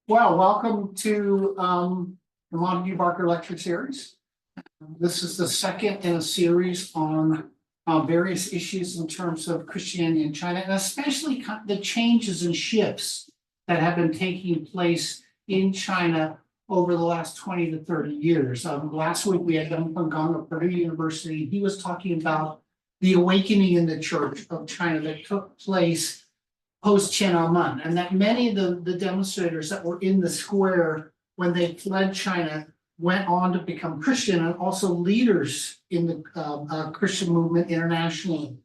Well, welcome to the Montague Barker Lecture Series. This is the second in a series on various issues in terms of Christianity in China, and especially the changes and shifts that have been taking place in China over the last 20 to 30 years. Last week we had Gordon-Conwell of Purdue University. He was talking about the awakening in the Church of China that took place post-Tiananmen, and that many of the demonstrators that were in the square when they fled China went on to become Christian and also leaders in the Christian movement internationally.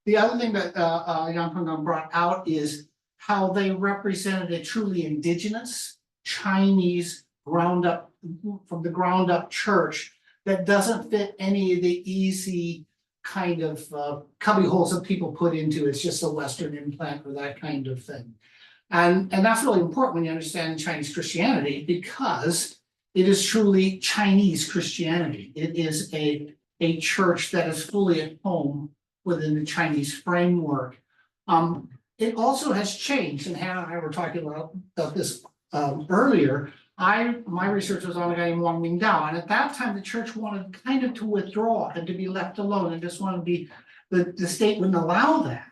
The other thing that Yang Penggang brought out is how they represented a truly indigenous Chinese from the ground up church that doesn't fit any of the easy kind of cubby holes that people put into it's just a Western implant or that kind of thing. And that's really important when you understand Chinese Christianity, because it is truly Chinese Christianity. It is a church that is fully at home within the Chinese framework. It also has changed, and Hannah and I were talking about this earlier. My research was on a guy named Wang, and at that time the church wanted kind of to withdraw and to be left alone and just wanted to be, the state wouldn't allow that.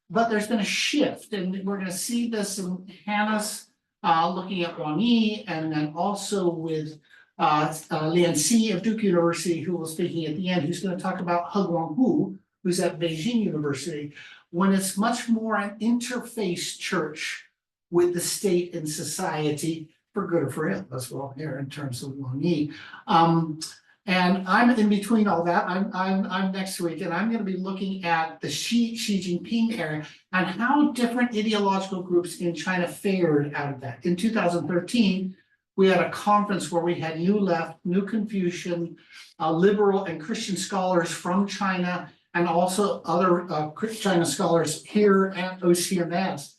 But there's been a shift, and we're going to see this in Hannah's looking at Wang Yi, and then also with Lian Xi of Duke University, who will speaking at the end, who's going to talk about He Guanghu, who's at Beijing University, when it's much more an interface church with the state and society, for good or for ill, as well here in terms of Wang Yi. And I'm in between all that. I'm next week, and I'm going to be looking at the Xi Jinping era and how different ideological groups in China fared out of that. In 2013, we had a conference where we had New Left, New Confucian, liberal and Christian scholars from China, and also other China scholars here at OCMS.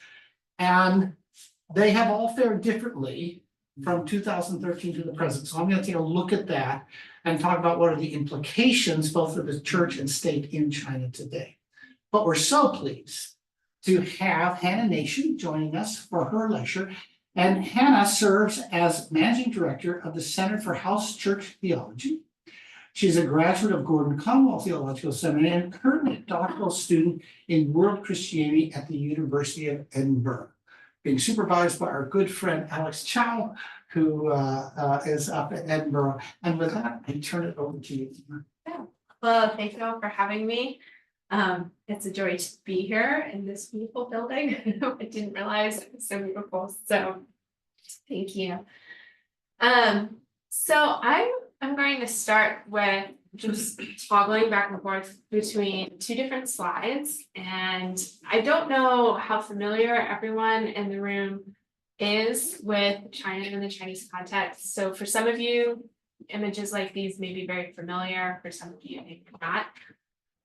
And they have all fared differently from 2013 to the present. So I'm going to take a look at that and talk about what are the implications both of the church and state in China today. But we're so pleased to have Hannah Nation joining us for her lecture. And Hannah serves as managing director of the Center for House Church Theology. She's a graduate of Gordon-Conwell Theological Seminary and currently a doctoral student in world Christianity at the University of Edinburgh, being supervised by our good friend Alex Chow, who is up at Edinburgh. And with that, I turn it over to you. Yeah. Well, thank you all for having me. It's a joy to be here in this beautiful building. I didn't realize it was so beautiful, so thank you. So I'm going to start with just toggling back and forth between two different slides. And I don't know how familiar everyone in the room is with China and the Chinese context. So for some of you, images like these may be very familiar. For some of you, maybe not.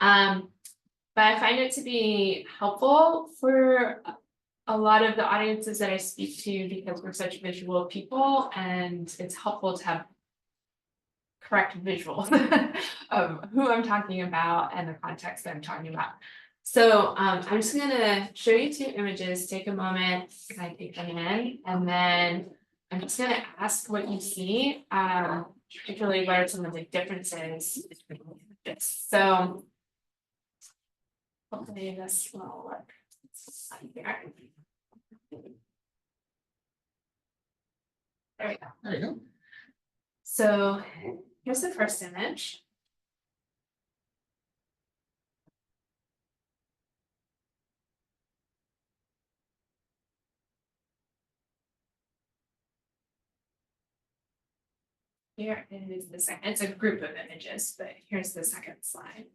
But I find it to be helpful for a lot of the audiences that I speak to because we're such visual people, and it's helpful to have correct visuals of who I'm talking about and the context that I'm talking about. So I'm just going to show you two images, take a moment, kind of take them in, and then I'm just going to ask what you see, particularly what are some of the differences between this. So hopefully this will work. There we go. There you go. So here's the first image. Here is the second. It's a group of images, but here's the second slide.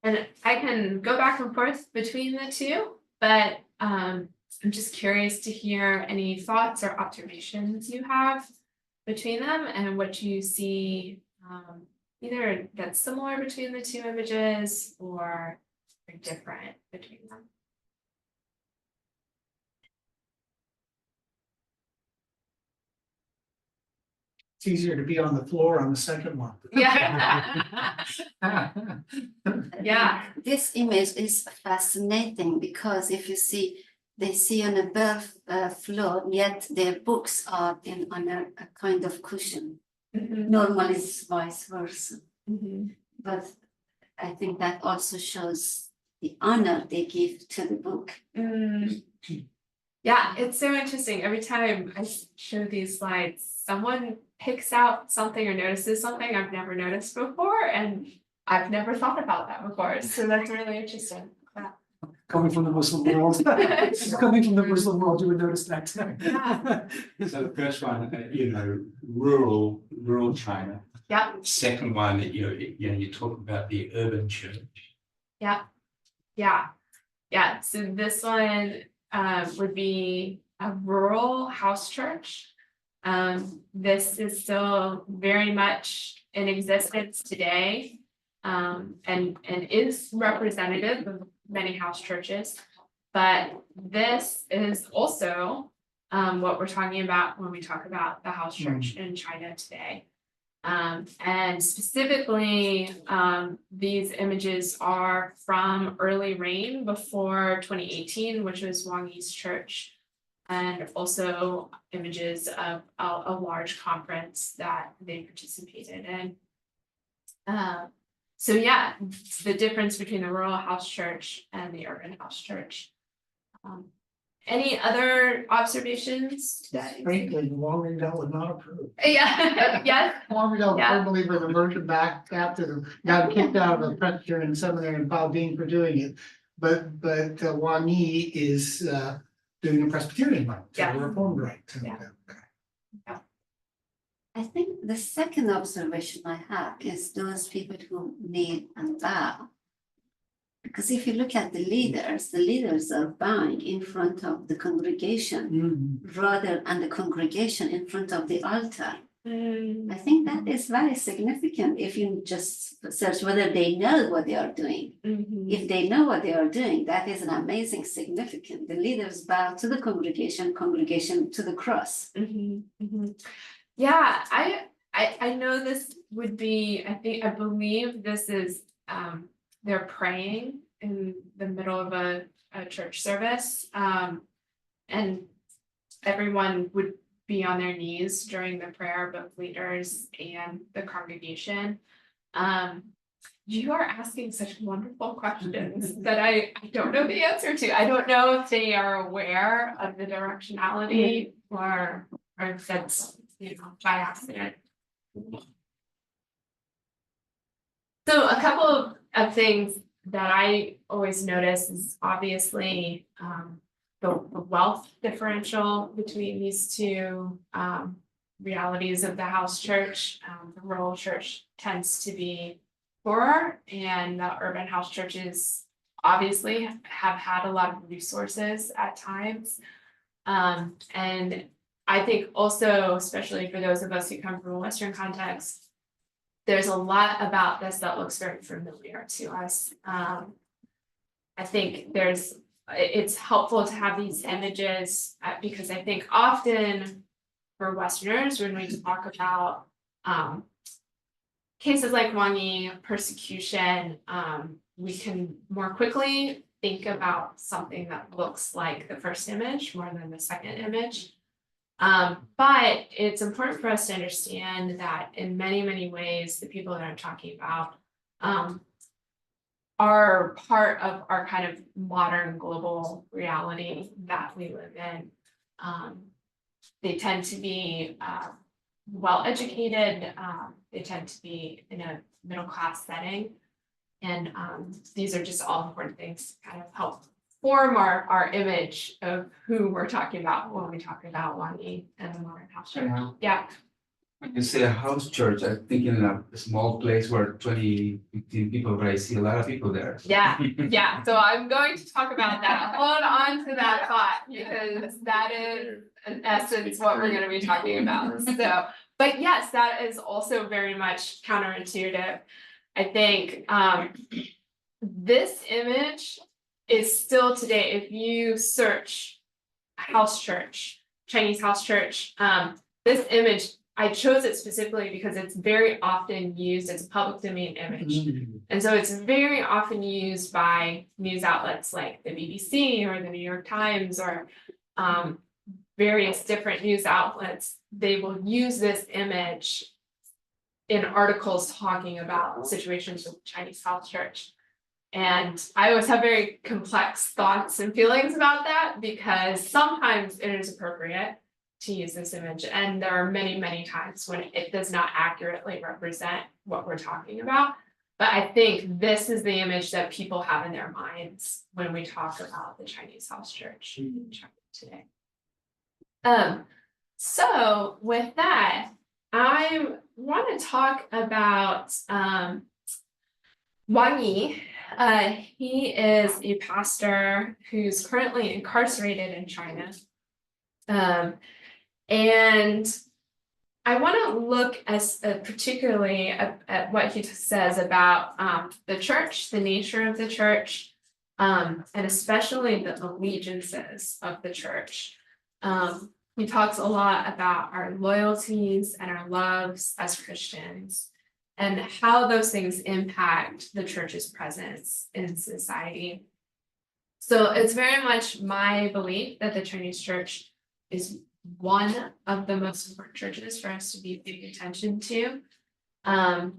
And I can go back and forth between the two, but I'm just curious to hear any thoughts or observations you have between them and what you see either that's similar between the two images or different between them. It's easier to be on the floor on the second one. Yeah. Yeah. This image is fascinating because if you see, they see on a bare floor, yet their books are on a kind of cushion. Mhm. Normally it's vice versa. Mhm. But I think that also shows the honor they give to the book. Mm. Yeah, it's so interesting. Every time I show these slides, someone picks out something or notices something I've never noticed before, and I've never thought about that before. So that's really interesting. Yeah. Coming from the Muslim world. Coming from the Muslim world, you would notice that. Yeah. So the first one, rural China. Yeah. Second one, you talk about the urban church. Yeah. So this one would be a rural house church. This is still very much in existence today, and is representative of many house churches. But this is also what we're talking about when we talk about the house church in China today. And specifically, these images are from early reign before 2018, which was Wang Yi's church, and also images of a large conference that they participated in. So yeah, the difference between the rural house church and the urban house church. Any other observations? Frankly, Wang would not approve. Yeah, yes. Wang a firm believer in immersion back baptism, got kicked out of a Presbyterian seminary and filed dean for doing it. But Wang Yi is doing a Presbyterian right, a Reformed right. Yeah. I think the second observation I have is those people who kneel and bow. Because if you look at the leaders are bowing in front of the congregation rather than the congregation in front of the altar. I think that is very significant if you just search whether they know what they are doing. If they know what they are doing, that is an amazing significance. The leaders bow to the congregation to the cross. Yeah, I know this would be, I believe this is they're praying in the middle of a church service, and everyone would be on their knees during the prayer, both leaders and the congregation. You are asking such wonderful questions that I don't know the answer to. I don't know if they are aware of the directionality or if that's by accident. So a couple of things that I always notice is obviously the wealth differential between these two realities of the house church. The rural church tends to be poorer, and the urban house churches obviously have had a lot of resources at times. And I think also, especially for those of us who come from a Western context, there's a lot about this that looks very familiar to us. I think it's helpful to have these images because I think often for Westerners, when we talk about cases like Wang Yi, persecution, we can more quickly think about something that looks like the first image more than the second image. But it's important for us to understand that in many, many ways, the people that I'm talking about are part of our kind of modern global reality that we live in. They tend to be well-educated, they tend to be in a middle-class setting. And these are just all important things to kind of help form our image of who we're talking about when we talk about Wang Yi and the modern house church. Yeah. When you say a house church, I'm thinking of a small place where 20, 15 people, but I see a lot of people there. Yeah. So I'm going to talk about that. Hold on to that thought, because that is in essence what we're going to be talking about. So But yes, that is also very much counterintuitive. I think this image is still today, if you search house church, Chinese house church, this image, I chose it specifically because it's very often used as a public domain image. And so it's very often used by news outlets like the BBC or the New York Times or various different news outlets. They will use this image in articles talking about situations with Chinese house church. And I always have very complex thoughts and feelings about that because sometimes it is appropriate to use this image. And there are many, many times when it does not accurately represent what we're talking about. But I think this is the image that people have in their minds when we talk about the Chinese house church in China today. So with that, I want to talk about Wang. He is a pastor who's currently incarcerated in China. And I want to look particularly at what he says about the church, the nature of the church, and especially the allegiances of the church. He talks a lot about our loyalties and our loves as Christians and how those things impact the church's presence in society. So it's very much my belief that the Chinese church is one of the most important churches for us to be paying attention to. And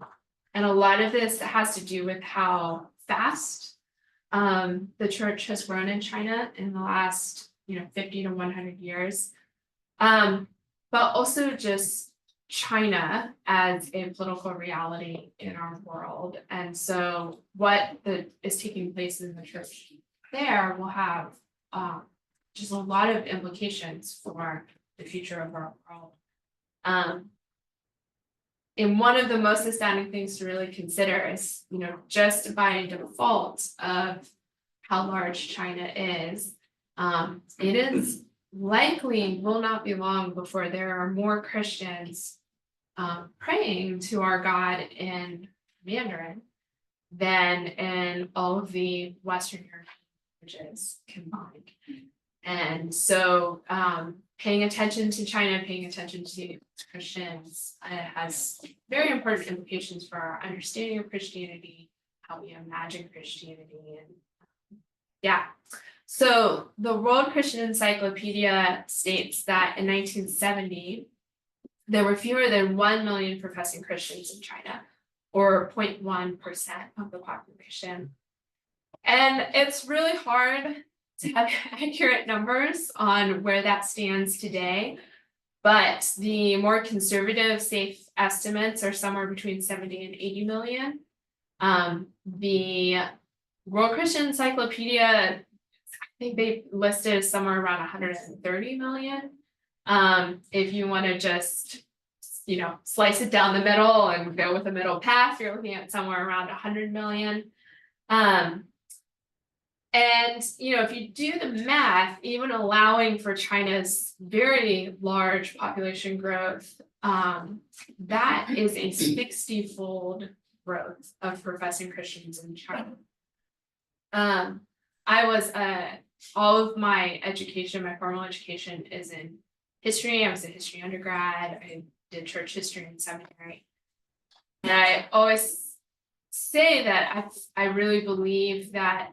a lot of this has to do with how fast the church has grown in China in the last 50 to 100 years. But also just China as a political reality in our world. And so what is taking place in the church there will have just a lot of implications for the future of our world. And one of the most astounding things to really consider is, just by default of how large China is, it is likely will not be long before there are more Christians praying to our God in Mandarin than in all of the Western European languages combined. And so paying attention to China, paying attention to Christians has very important implications for our understanding of Christianity, how we imagine Christianity. And so the World Christian Encyclopedia states that in 1970, there were fewer than 1 million professing Christians in China, or 0.1% of the population. And it's really hard to have accurate numbers on where that stands today, but the more conservative, safe estimates are somewhere between 70 and 80 million. The World Christian Encyclopedia, I think they listed somewhere around 130 million. If you want to just, slice it down the middle and go with a middle path, you're looking at somewhere around 100 million. And, if you do the math, even allowing for China's very large population growth, that is a 60-fold growth of professing Christians in China. All of my education, my formal education is in history. I was a history undergrad. I did church history in seminary. And I always say that I really believe that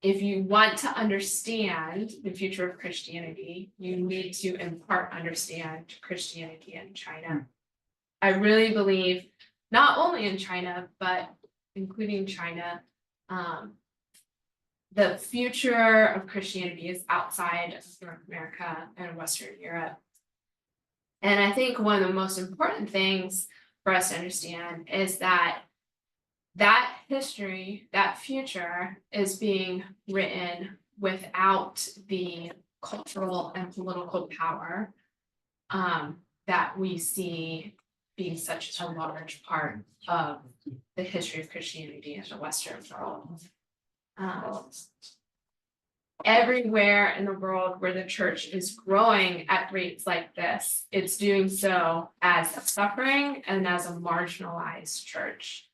if you want to understand the future of Christianity, you need to in part understand Christianity in China. I really believe not only in China, but including China, the future of Christianity is outside of North America and Western Europe. And I think one of the most important things for us to understand is that history, that future is being written without the cultural and political power that we see being such a large part of the history of Christianity in the Western world. everywhere in the world where the church is growing at rates like this, it's doing so as a suffering and as a marginalized church.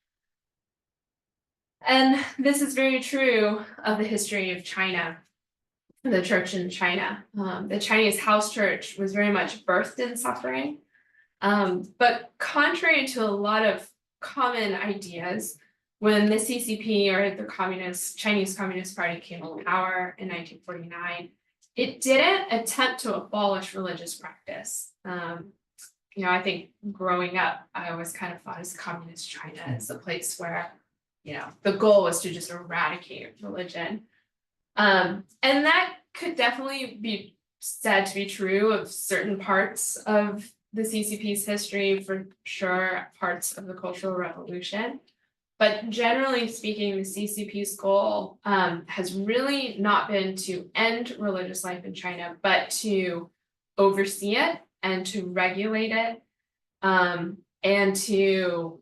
And this is very true of the history of China, the church in China. The Chinese house church was very much birthed in suffering. But contrary to a lot of common ideas, when the CCP or the Chinese Communist Party came to power in 1949, it didn't attempt to abolish religious practice. I think growing up, I always kind of thought as communist China as a place where, the goal was to just eradicate religion. And that could definitely be said to be true of certain parts of the CCP's history, for sure, parts of the Cultural Revolution. But generally speaking, the CCP's goal has really not been to end religious life in China, but to oversee it and to regulate it, and to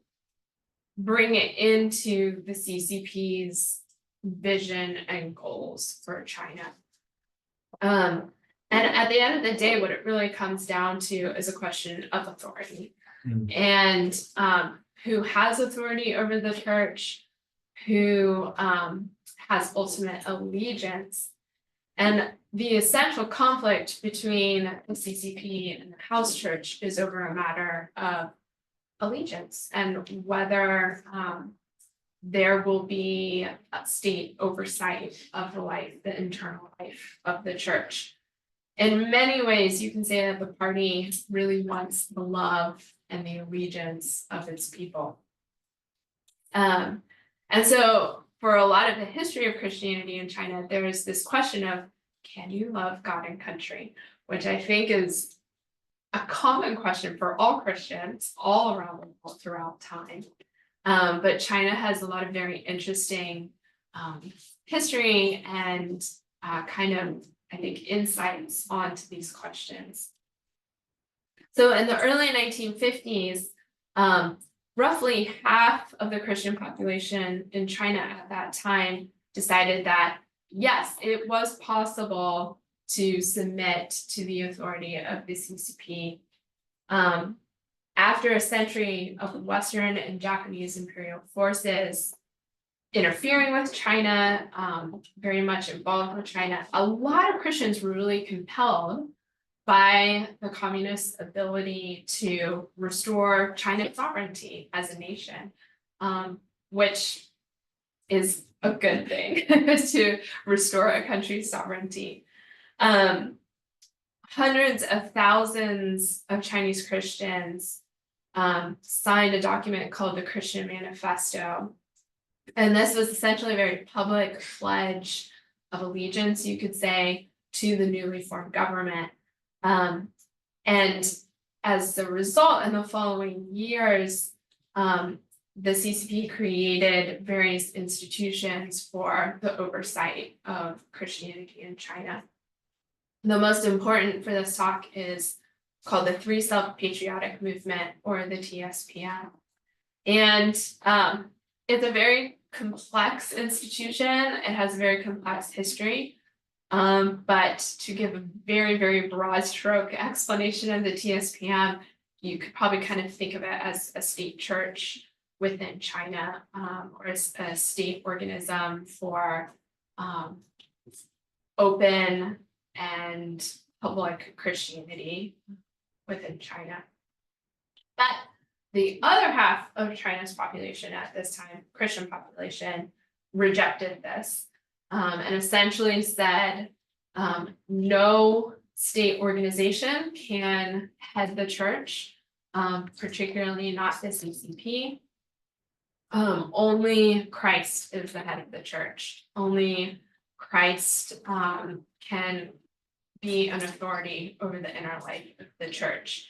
bring it into the CCP's vision and goals for China. And at the end of the day, what it really comes down to is a question of authority. And who has authority over the church, who has ultimate allegiance. And the essential conflict between the CCP and the house church is over a matter of allegiance and whether there will be a state oversight of the internal life of the church. In many ways, you can say that the party really wants the love and the allegiance of its people. And so for a lot of the history of Christianity in China, there is this question of, can you love God and country? Which I think is a common question for all Christians all around the world throughout time. But China has a lot of very interesting history and kind of, I think, insights onto these questions. So in the early 1950s, roughly half of the Christian population in China at that time decided that, yes, it was possible to submit to the authority of the CCP. After a century of Western and Japanese imperial forces interfering with China, very much involved with China, a lot of Christians were really compelled by the communists' ability to restore China's sovereignty as a nation, which is a good thing to restore a country's sovereignty. Hundreds of thousands of Chinese Christians signed a document called the Christian Manifesto. And this was essentially a very public pledge of allegiance, you could say, to the newly formed government. And as a result, in the following years, the CCP created various institutions for the oversight of Christianity in China. The most important for this talk is called the Three Self-Patriotic Movement, or the TSPM. And it's a very complex institution. It has a very complex history. But to give a very, very broad stroke explanation of the TSPM, you could probably kind of think of it as a state church within China, or a state organism for open and public Christianity within China. But the other half of China's population at this time, Christian population, rejected this. And essentially said, no state organization can head the church, particularly not the CCP. Only Christ is the head of the church. Only Christ can be an authority over the inner life of the church.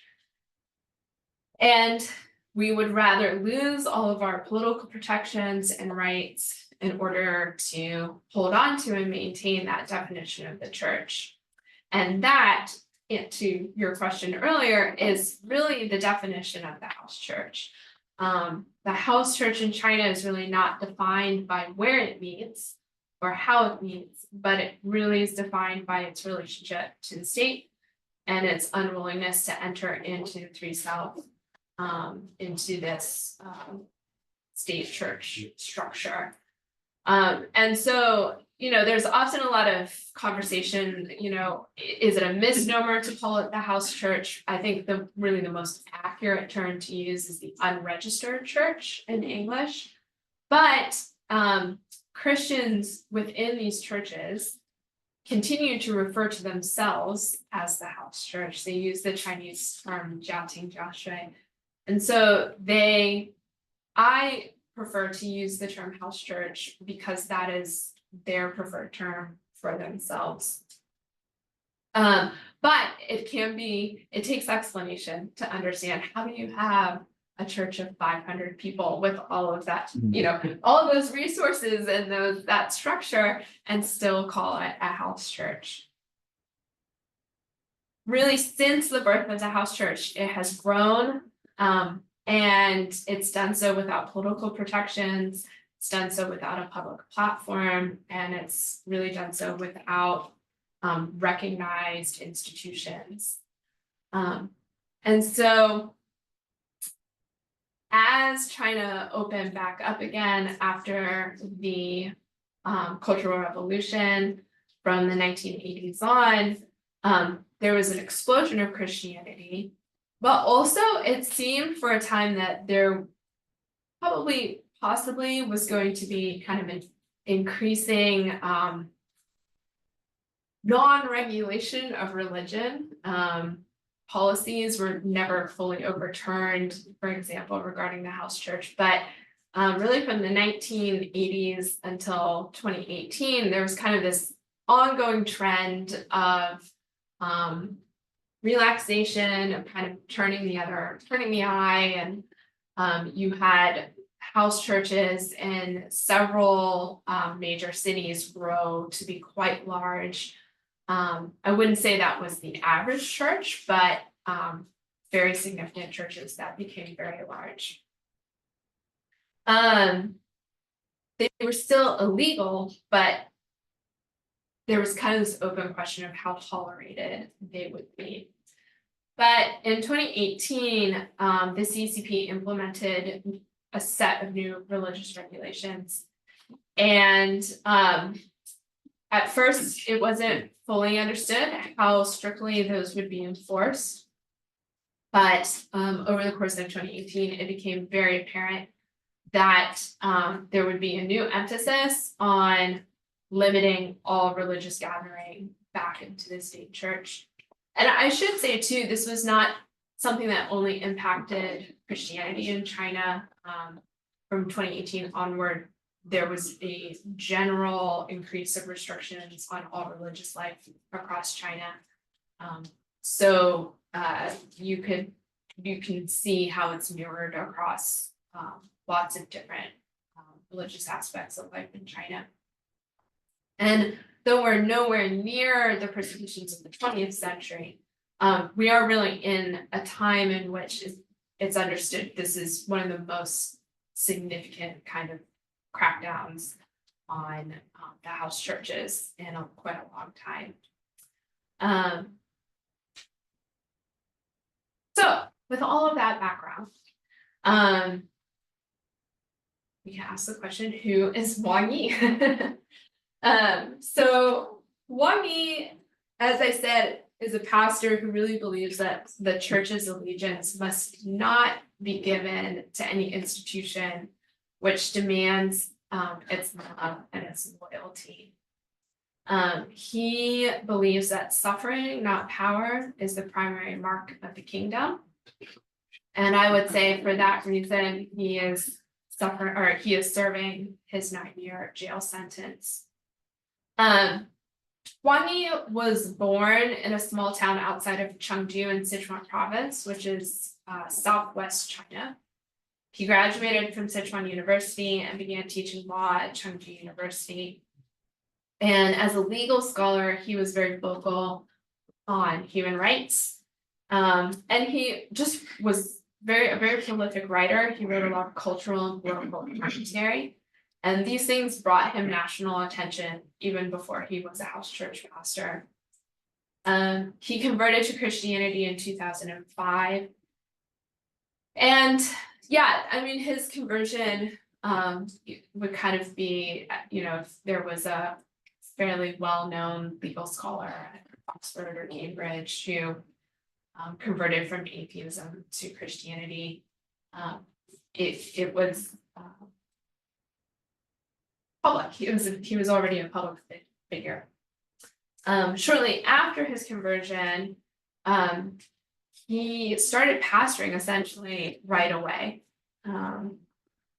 And we would rather lose all of our political protections and rights in order to hold on to and maintain that definition of the church. And that, to your question earlier, is really the definition of the house church. The house church in China is really not defined by where it meets, or how it means, but it really is defined by its relationship to the state and its unwillingness to enter into Three South, into this state church structure. And so, there's often a lot of conversation, is it a misnomer to call it the house church? I think the most accurate term to use is the unregistered church in English. But Christians within these churches continue to refer to themselves as the house church. They use the Chinese term jiating jiashui. And so I prefer to use the term house church because that is their preferred term for themselves. But it takes explanation to understand how do you have a church of 500 people with all of that, all of those resources and that structure and still call it a house church. Really, since the birth of the house church, it has grown, and it's done so without political protections. It's done so without a public platform, and it's really done so without recognized institutions. And so as China opened back up again after the Cultural Revolution from the 1980s on, there was an explosion of Christianity, but also it seemed for a time that there possibly was going to be kind of an increasing non-regulation of religion. Policies were never fully overturned, for example, regarding the house church, but really from the 1980s until 2018, there was kind of this ongoing trend of relaxation and kind of turning the eye, and you had house churches in several major cities grow to be quite large. I wouldn't say that was the average church, but very significant churches that became very large. They were still illegal, but there was kind of this open question of how tolerated they would be. But in 2018, the CCP implemented a set of new religious regulations. And at first, it wasn't fully understood how strictly those would be enforced. But over the course of 2018, it became very apparent that there would be a new emphasis on limiting all religious gathering back into the state church. And I should say too, this was not something that only impacted Christianity in China. From 2018 onward, there was a general increase of restrictions on all religious life across China. So you can see how it's mirrored across lots of different religious aspects of life in China. And though we're nowhere near the persecutions of the 20th century, we are really in a time in which it's understood this is one of the most significant kind of crackdowns on the house churches in quite a long time. So with all of that background, we can ask the question, who is Wang Yi? So Wang Yi, as I said, is a pastor who really believes that the church's allegiance must not be given to any institution which demands its love and its loyalty. He believes that suffering, not power, is the primary mark of the kingdom. And I would say for that reason, he is serving his 9-year jail sentence. Wang Yi was born in a small town outside of Chengdu in Sichuan province, which is southwest China. He graduated from Sichuan University and began teaching law at Chengdu University. And as a legal scholar, he was very vocal on human rights. And he just was a very prolific writer. He wrote a lot of cultural and political commentary. And these things brought him national attention even before he was a house church pastor. He converted to Christianity in 2005. And yeah, I mean, his conversion would kind of be, if there was a fairly well-known legal scholar at Oxford or Cambridge who converted from atheism to Christianity. It was public. He was already a public figure. Shortly after his conversion, he started pastoring essentially right away.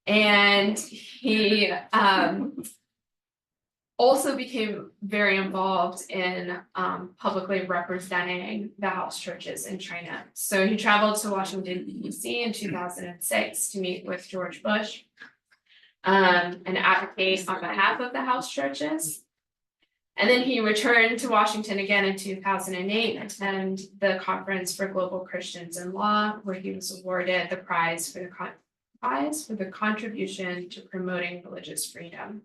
And he also became very involved in publicly representing the house churches in China. So he traveled to Washington, D.C. in 2006 to meet with George Bush and advocate on behalf of the house churches. And then he returned to Washington again in 2008 and attended the Conference for Global Christians in Law, where he was awarded the prize for the contribution to promoting religious freedom.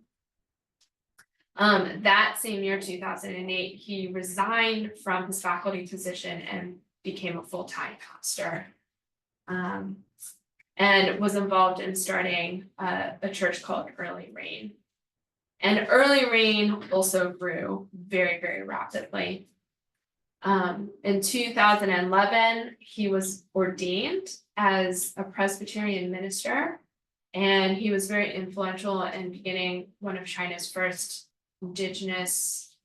That same year, 2008, he resigned from his faculty position and became a full-time pastor, and was involved in starting a church called Early Rain. And Early Rain also grew very, very rapidly. In 2011, he was ordained as a Presbyterian minister, and he was very influential in beginning one of China's first indigenous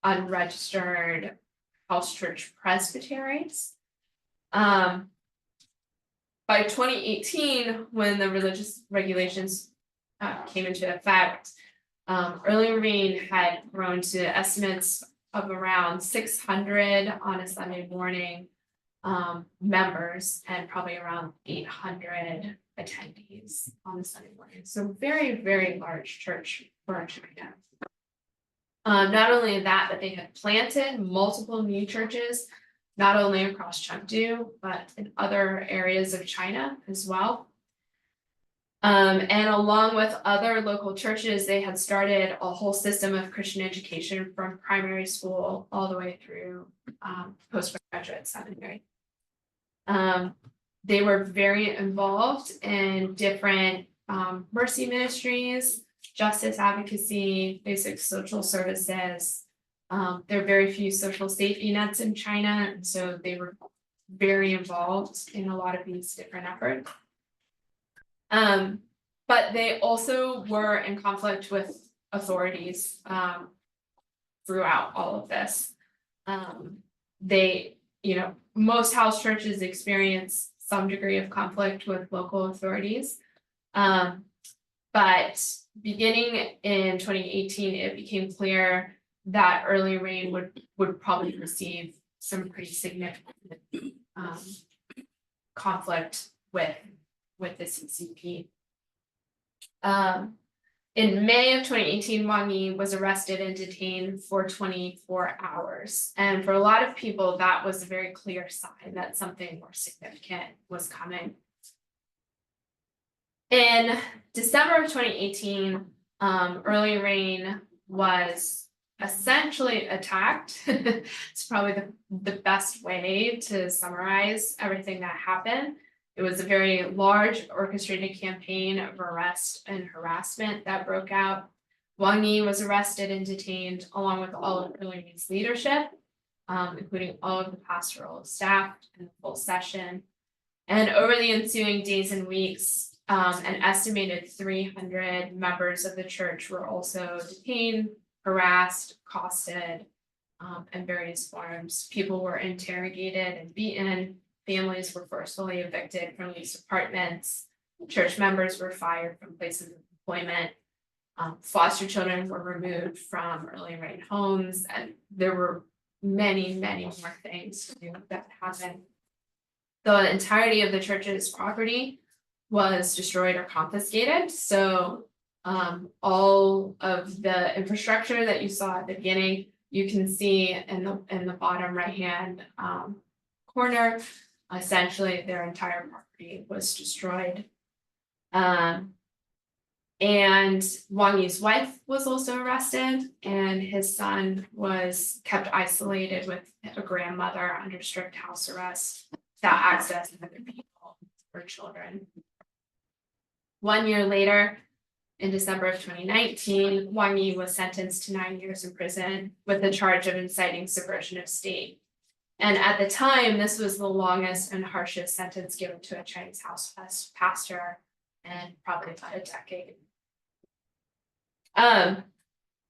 unregistered house church presbyteries. By 2018, when the religious regulations came into effect, Early Rain had grown to estimates of around 600 on a Sunday morning members and probably around 800 attendees on the Sunday morning. So very, very large church for China. Not only that, but they had planted multiple new churches, not only across Chengdu, but in other areas of China as well. And along with other local churches, they had started a whole system of Christian education from primary school all the way through postgraduate seminary. They were very involved in different mercy ministries, justice advocacy, basic social services. There are very few social safety nets in China, and so they were very involved in a lot of these different efforts. But they also were in conflict with authorities throughout all of this. Most house churches experience some degree of conflict with local authorities. But beginning in 2018, it became clear that Early Rain would probably receive some pretty significant conflict with the CCP. In May of 2018, Wang was arrested and detained for 24 hours. And for a lot of people, that was a very clear sign that something more significant was coming. In December of 2018, Early Rain was essentially attacked. It's probably the best way to summarize everything that happened. It was a very large orchestrated campaign of arrest and harassment that broke out. Wang was arrested and detained along with all of Early Rain's leadership, including all of the pastoral staff in the full session. And over the ensuing days and weeks, an estimated 300 members of the church were also detained, harassed, accosted, in various forms. People were interrogated and beaten. Families were forcefully evicted from leased apartments. Church members were fired from places of employment. Foster children were removed from Early Rain homes, and there were many, many more things that happened. The entirety of the church's property was destroyed or confiscated. So all of the infrastructure that you saw at the beginning, you can see in the bottom right-hand corner. Essentially, their entire property was destroyed. And Wang Yi's wife was also arrested, and his son was kept isolated with a grandmother under strict house arrest without access to other people or children. 1 year later, in December of 2019, Wang Yi was sentenced to 9 years in prison with the charge of inciting subversion of state. And at the time, this was the longest and harshest sentence given to a Chinese house pastor in probably about a decade.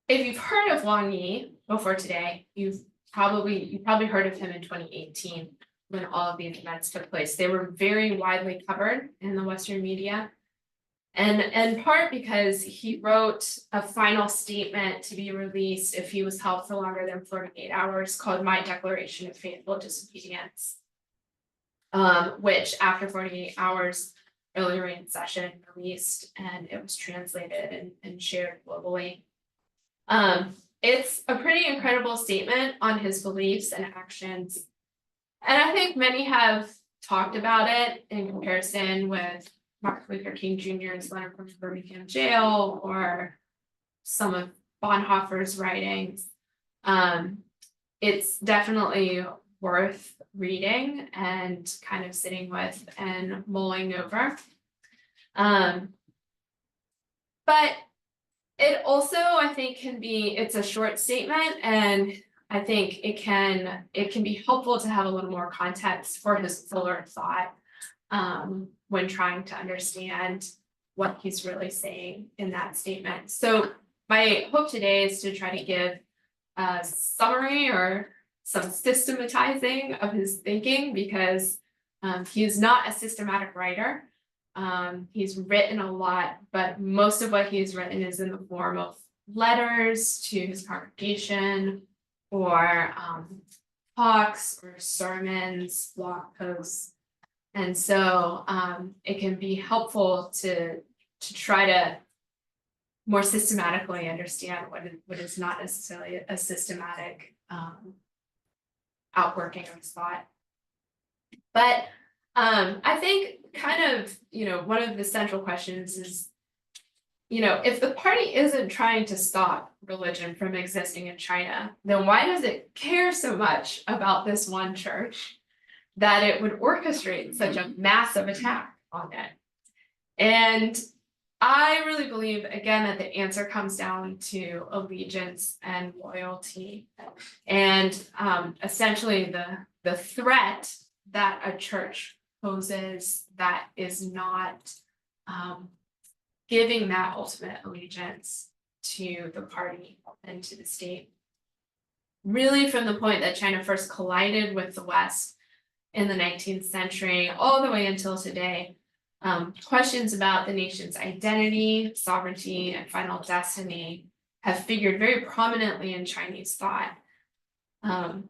If you've heard of Wang Yi before today, you probably heard of him in 2018 when all of these events took place. They were very widely covered in the Western media. And in part because he wrote a final statement to be released if he was held for longer than 48 hours called My Declaration of Faithful Disobedience, which after 48 hours, Early Rain Session released, and it was translated and shared globally. It's a pretty incredible statement on his beliefs and actions. And I think many have talked about it in comparison with Martin Luther King Jr.'s letter from Birmingham jail or some of Bonhoeffer's writings. It's definitely worth reading and kind of sitting with and mulling over. But it also, I think, it's a short statement, and I think it can be helpful to have a little more context for his fuller thought when trying to understand what he's really saying in that statement. So my hope today is to try to give a summary or some systematizing of his thinking, because he's not a systematic writer. He's written a lot, but most of what he's written is in the form of letters to his congregation or talks or sermons, blog posts. And so it can be helpful to try to more systematically understand what is not necessarily a systematic outworking of his thought. But I think kind of, one of the central questions is, if the party isn't trying to stop religion from existing in China, then why does it care so much about this one church that it would orchestrate such a massive attack on it? And I really believe, again, that the answer comes down to allegiance and loyalty. And essentially the threat that a church poses that is not giving that ultimate allegiance to the party and to the state. Really, from the point that China first collided with the West in the 19th century, all the way until today, questions about the nation's identity, sovereignty, and final destiny have figured very prominently in Chinese thought. And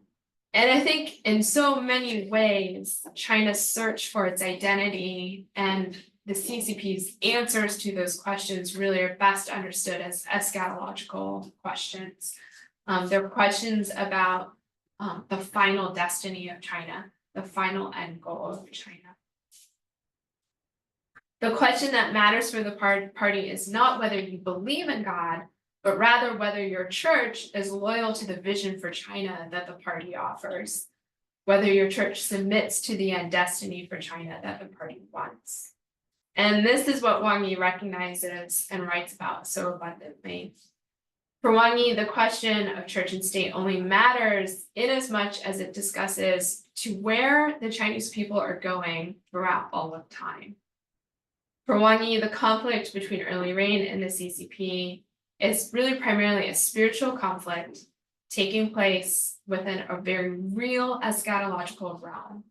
I think in so many ways, China's search for its identity and the CCP's answers to those questions really are best understood as eschatological questions. They're questions about the final destiny of China, the final end goal of China. The question that matters for the party is not whether you believe in God, but rather whether your church is loyal to the vision for China that the party offers, whether your church submits to the end destiny for China that the party wants. And this is what Wang Yi recognizes and writes about so abundantly. For Wang Yi, the question of church and state only matters inasmuch as it discusses to where the Chinese people are going throughout all of time. For Wang Yi, the conflict between Early Rain and the CCP is really primarily a spiritual conflict taking place within a very real eschatological realm.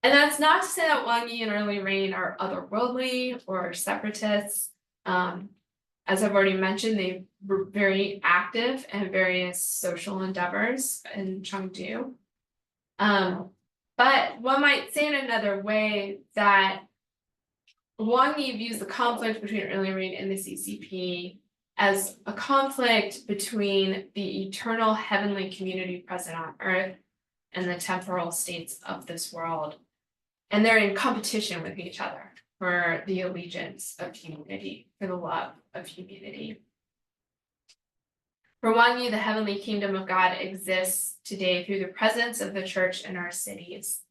And that's not to say that Wang Yi and Early Rain are otherworldly or separatists. As I've already mentioned, they were very active in various social endeavors in Chengdu. But one might say in another way that Wang Yi views the conflict between Early Rain and the CCP as a conflict between the eternal heavenly community present on earth and the temporal states of this world. And they're in competition with each other. for the allegiance of humanity, for the love of humanity. For Wang Yi, the heavenly kingdom of God exists today through the presence of the church in our cities.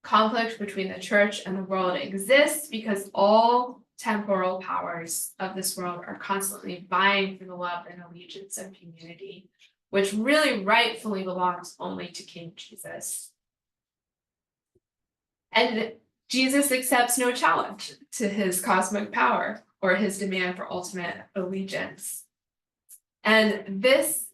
Conflict between the church and the world exists because all temporal powers of this world are constantly vying for the love and allegiance of humanity, which really rightfully belongs only to King Jesus. And Jesus accepts no challenge to his cosmic power or his demand for ultimate allegiance. And this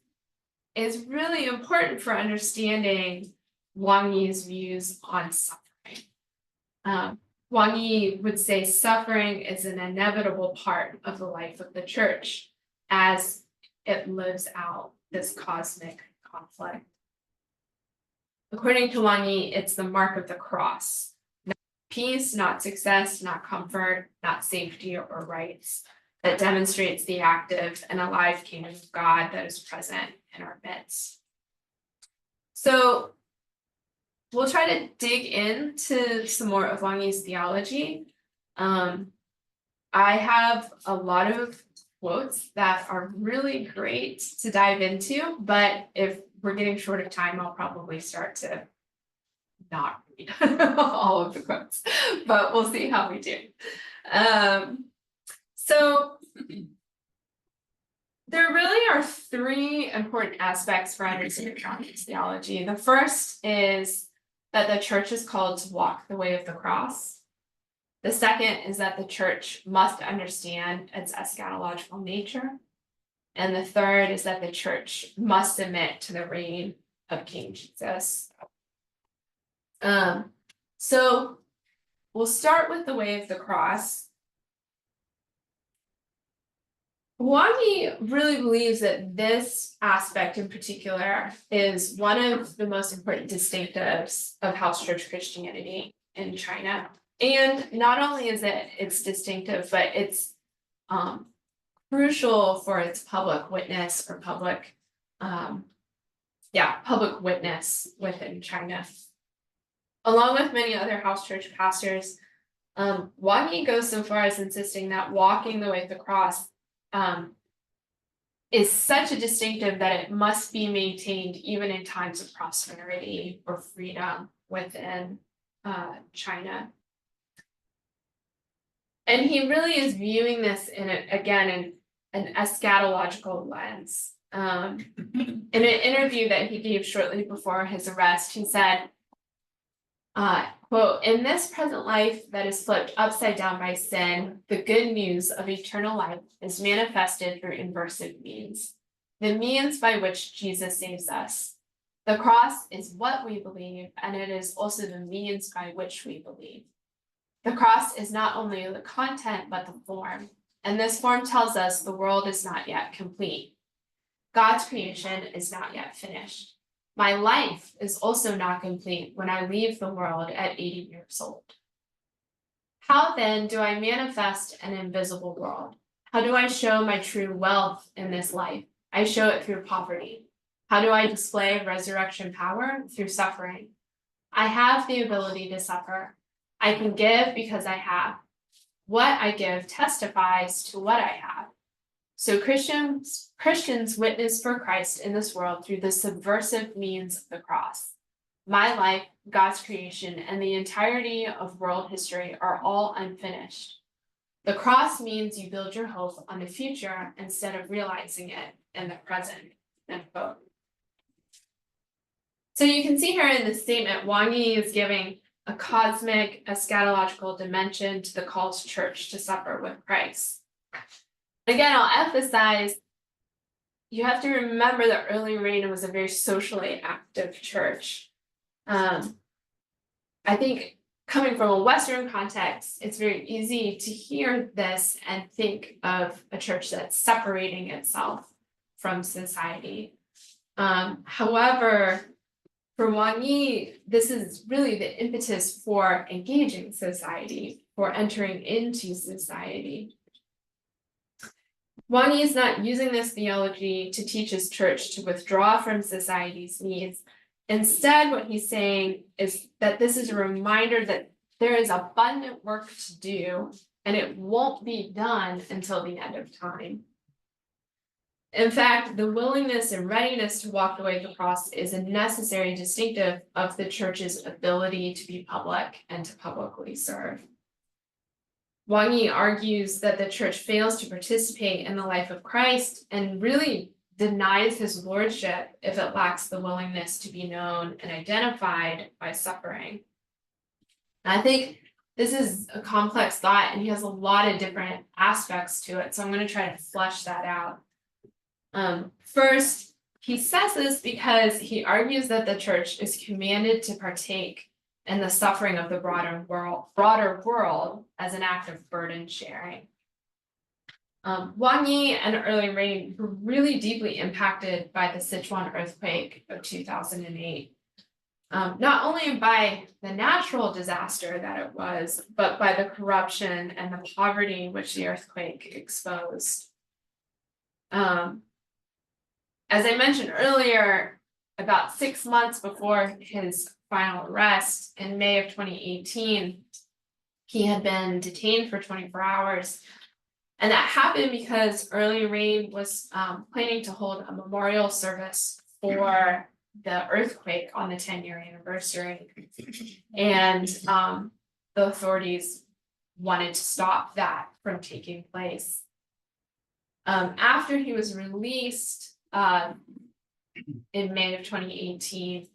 is really important for understanding Wang Yi's views on suffering. Wang Yi would say suffering is an inevitable part of the life of the church as it lives out this cosmic conflict. According to Wang Yi, it's the mark of the cross. Not peace, not success, not comfort, not safety or rights, that demonstrates the active and alive kingdom of God that is present in our midst. So we'll try to dig into some more of Wang Yi's theology. I have a lot of quotes that are really great to dive into, but if we're getting short of time, I'll probably start to not read all of the quotes, but we'll see how we do. So there really are three important aspects for understanding Wang Yi's theology. The first is that the church is called to walk the way of the cross. The second is that the church must understand its eschatological nature. And the third is that the church must submit to the reign of King Jesus. So we'll start with the way of the cross. Wang Yi really believes that this aspect in particular is one of the most important distinctives of House Church Christianity in China. And not only is it's distinctive, but it's crucial for its public witness or public witness within China. Along with many other house church pastors, Wang Yi goes so far as insisting that walking the way of the cross is such a distinctive that it must be maintained even in times of prosperity or freedom within China. And he really is viewing this in an eschatological lens. In an interview that he gave shortly before his arrest, he said, quote, "In this present life that is flipped upside down by sin, the good news of eternal life is manifested through inversive means, the means by which Jesus saves us. The cross is what we believe, and it is also the means by which we believe. The cross is not only the content, but the form, and this form tells us the world is not yet complete. God's creation is not yet finished. My life is also not complete when I leave the world at 80 years old. How then do I manifest an invisible world? How do I show my true wealth in this life? I show it through poverty. How do I display resurrection power? Through suffering. I have the ability to suffer. I can give because I have. What I give testifies to what I have. So Christians witness for Christ in this world through the subversive means of the cross. My life, God's creation, and the entirety of world history are all unfinished. The cross means you build your hope on the future instead of realizing it in the present." End quote. So you can see here in this statement, Wang Yi is giving a cosmic eschatological dimension to the call to church to suffer with Christ. Again, I'll emphasize, you have to remember that early reign was a very socially active church. I think coming from a Western context, it's very easy to hear this and think of a church that's separating itself from society. However, for Wang Yi, this is really the impetus for engaging society, for entering into society. Wang Yi is not using this theology to teach his church to withdraw from society's needs. Instead, what he's saying is that this is a reminder that there is abundant work to do, and it won't be done until the end of time. In fact, the willingness and readiness to walk the way of the cross is a necessary distinctive of the church's ability to be public and to publicly serve. Wang argues that the church fails to participate in the life of Christ and really denies his lordship if it lacks the willingness to be known and identified by suffering. And I think this is a complex thought, and he has a lot of different aspects to it, so I'm going to try to flesh that out. First, he says this because he argues that the church is commanded to partake in the suffering of the broader world as an act of burden sharing. Wang and early rain were really deeply impacted by the Sichuan earthquake of 2008. Not only by the natural disaster that it was, but by the corruption and the poverty which the earthquake exposed. As I mentioned earlier, about 6 months before his final arrest in May of 2018, he had been detained for 24 hours. And that happened because Early Rain was planning to hold a memorial service for the earthquake on the 10-year anniversary. And the authorities wanted to stop that from taking place. After he was released in May of 2018,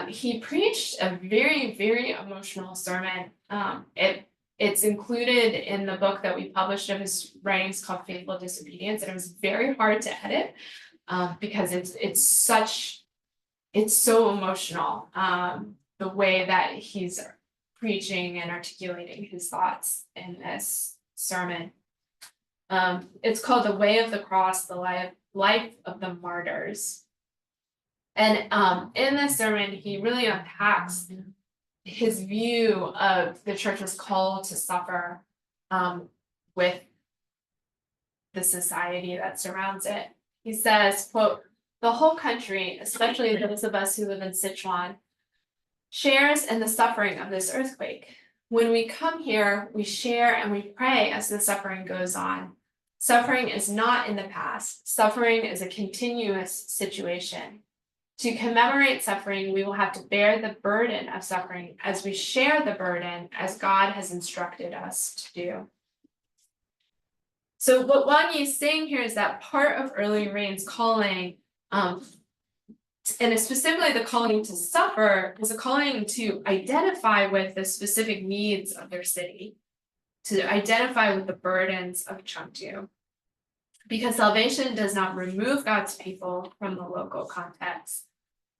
he preached a very, very emotional sermon. It's included in the book that we published of his writings called Faithful Disobedience, and it was very hard to edit because it's so emotional, the way that he's preaching and articulating his thoughts in this sermon. It's called The Way of the Cross, the Life of the Martyrs. And in this sermon, he really unpacks his view of the church's call to suffer with the society that surrounds it. He says, quote, "The whole country, especially those of us who live in Sichuan, shares in the suffering of this earthquake. When we come here, we share and we pray as the suffering goes on. Suffering is not in the past. Suffering is a continuous situation. To commemorate suffering, we will have to bear the burden of suffering as we share the burden as God has instructed us to do." So what Wang is saying here is that part of Early Rain's calling, and specifically the calling to suffer, was a calling to identify with the specific needs of their city, to identify with the burdens of Chengdu. Because salvation does not remove God's people from the local context.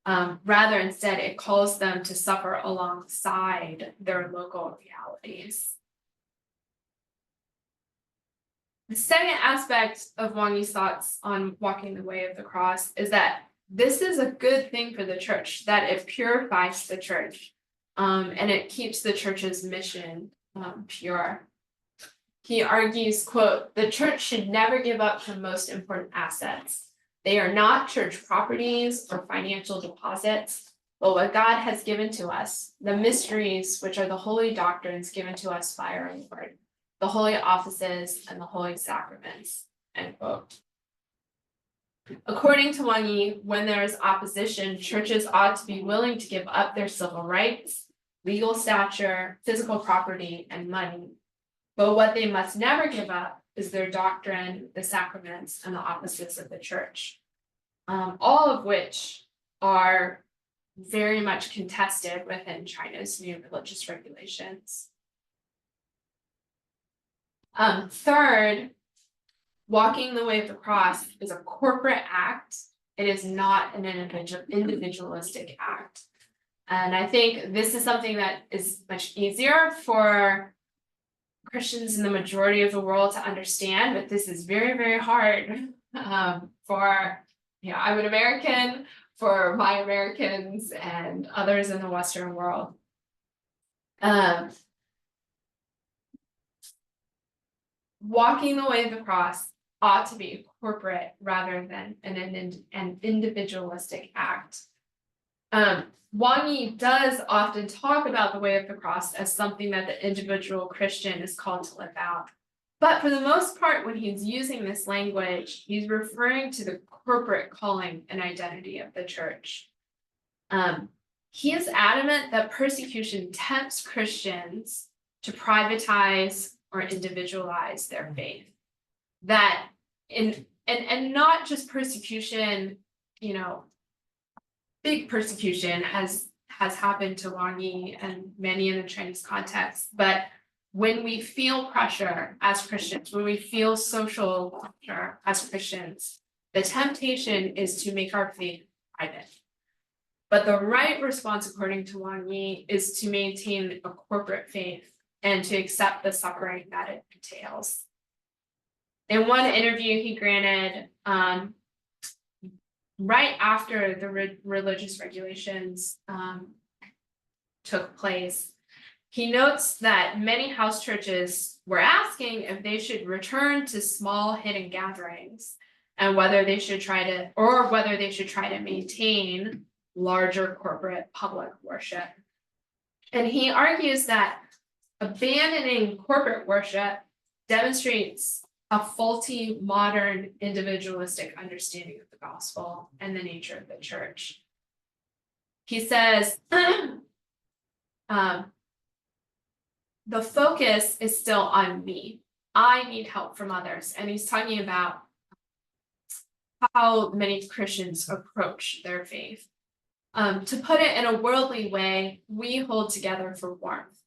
Rather, instead, it calls them to suffer alongside their local realities. The second aspect of Wang's thoughts on walking the way of the cross is that this is a good thing for the church, that it purifies the church, and it keeps the church's mission pure. He argues, quote, "The church should never give up her most important assets. They are not church properties or financial deposits, but what God has given to us, the mysteries which are the holy doctrines given to us by our Lord, the holy offices and the holy sacraments," end quote. According to Wang, when there is opposition, churches ought to be willing to give up their civil rights, legal stature, physical property, and money. But what they must never give up is their doctrine, the sacraments, and the offices of the church, all of which are very much contested within China's new religious regulations. Third, walking the way of the cross is a corporate act. It is not an individualistic act. And I think this is something that is much easier for Christians in the majority of the world to understand, but this is very, very hard for, I'm an American, for my Americans and others in the Western world. Walking the way of the cross ought to be corporate rather than an individualistic act. Wang Yi does often talk about the way of the cross as something that the individual Christian is called to live out. But for the most part, when he's using this language, he's referring to the corporate calling and identity of the church. He is adamant that persecution tempts Christians to privatize or individualize their faith. That and not just persecution, big persecution has happened to Wang Yi and many in the Chinese context, but when we feel pressure as Christians, when we feel social pressure as Christians, the temptation is to make our faith private. But the right response, according to Wang Yi, is to maintain a corporate faith and to accept the suffering that it entails. In one interview he granted, right after the religious regulations took place, he notes that many house churches were asking if they should return to small hidden gatherings and whether they should try to maintain larger corporate public worship. And he argues that abandoning corporate worship demonstrates a faulty modern individualistic understanding of the gospel and the nature of the church. He says, the focus is still on me. I need help from others. And he's talking about how many Christians approach their faith. To put it in a worldly way, we hold together for warmth.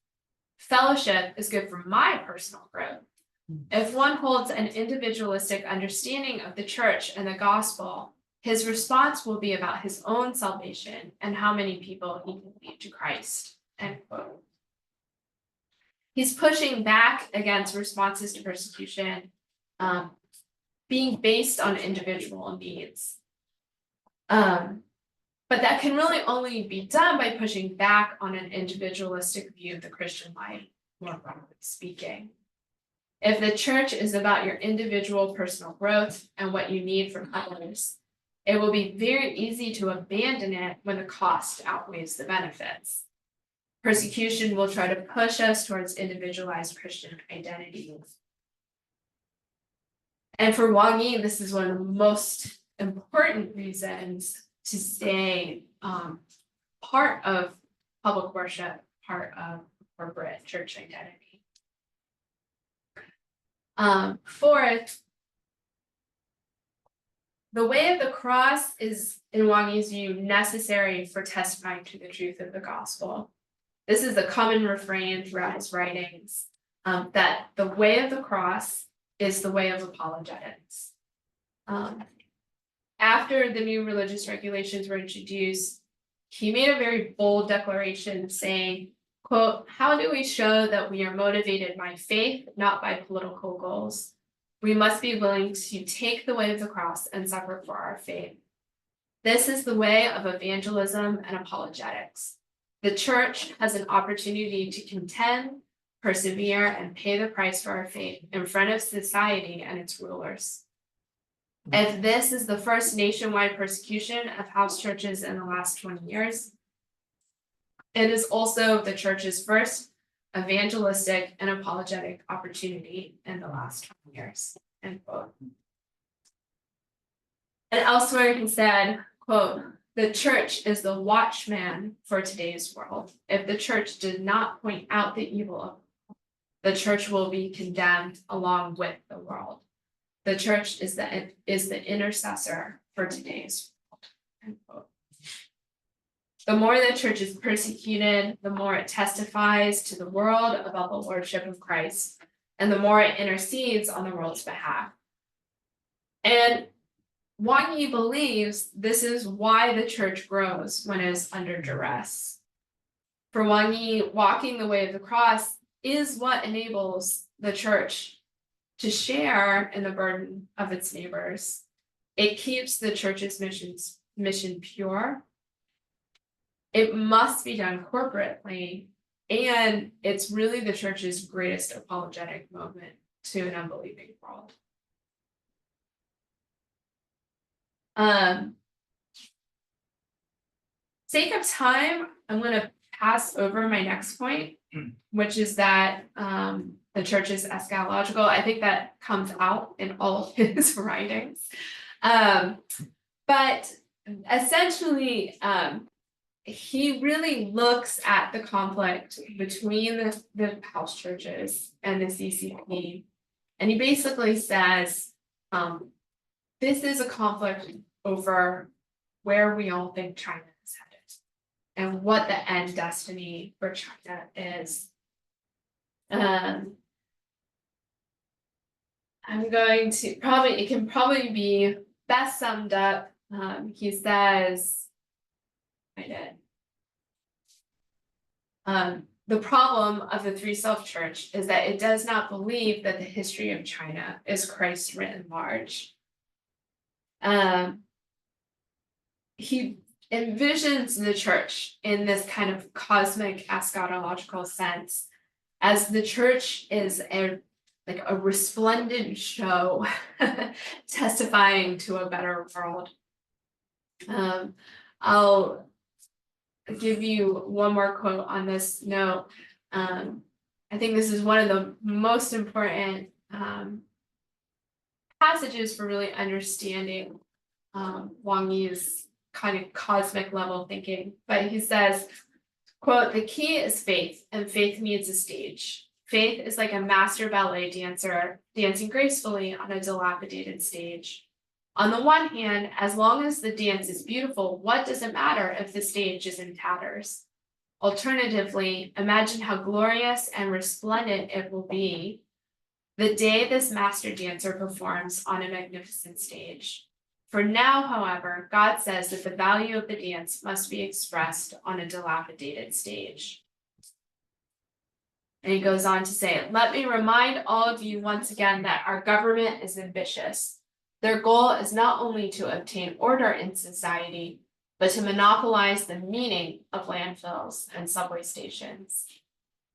Fellowship is good for my personal growth. If one holds an individualistic understanding of the church and the gospel, his response will be about his own salvation and how many people he can lead to Christ. End quote. He's pushing back against responses to persecution being based on individual needs. But that can really only be done by pushing back on an individualistic view of the Christian life, more broadly speaking. If the church is about your individual personal growth and what you need from others, it will be very easy to abandon it when the cost outweighs the benefits. Persecution will try to push us towards individualized Christian identities. And for Wang Yi, this is one of the most important reasons to stay part of public worship, part of corporate church identity. Fourth, the way of the cross is, in Wang Yi's view, necessary for testifying to the truth of the gospel. This is a common refrain throughout his writings, that the way of the cross is the way of apologetics. After the new religious regulations were introduced, he made a very bold declaration saying, quote, "How do we show that we are motivated by faith, not by political goals? We must be willing to take the way of the cross and suffer for our faith. This is the way of evangelism and apologetics. The church has an opportunity to contend, persevere, and pay the price for our faith in front of society and its rulers. If this is the first nationwide persecution of house churches in the last 20 years, it is also the church's first evangelistic and apologetic opportunity in the last 20 years, end quote. And elsewhere he said, quote, "The church is the watchman for today's world. If the church did not point out the evil of the church will be condemned along with the world. The church is the intercessor for today's world." End quote. The more the church is persecuted, the more it testifies to the world about the lordship of Christ, and the more it intercedes on the world's behalf. And Wang Yi believes this is why the church grows when it is under duress. For Wang Yi, walking the way of the cross is what enables the church to share in the burden of its neighbors. It keeps the church's mission pure. It must be done corporately, and it's really the church's greatest apologetic moment to an unbelieving world. sake of time, I'm gonna pass over my next point, which is that the church is eschatological. I think that comes out in all of his writings. But essentially, he really looks at the conflict between the house churches and the CCP. And he basically says, this is a conflict over where we all think China is headed and what the end destiny for China is. I'm going to it can probably be best summed up. He says, the problem of the Three Self Church is that it does not believe that the history of China is Christ writ large. He envisions the church in this kind of cosmic eschatological sense, as the church is a resplendent show testifying to a better world. I'll give you one more quote on this note. I think this is one of the most important passages for really understanding Wang Yi's kind of cosmic level thinking. But he says, quote, "The key is faith, and faith needs a stage. Faith is like a master ballet dancer dancing gracefully on a dilapidated stage. On the one hand, as long as the dance is beautiful, what does it matter if the stage is in tatters? Alternatively, imagine how glorious and resplendent it will be the day this master dancer performs on a magnificent stage. For now, however, God says that the value of the dance must be expressed on a dilapidated stage." And he goes on to say, "Let me remind all of you once again that our government is ambitious. Their goal is not only to obtain order in society, but to monopolize the meaning of landfills and subway stations.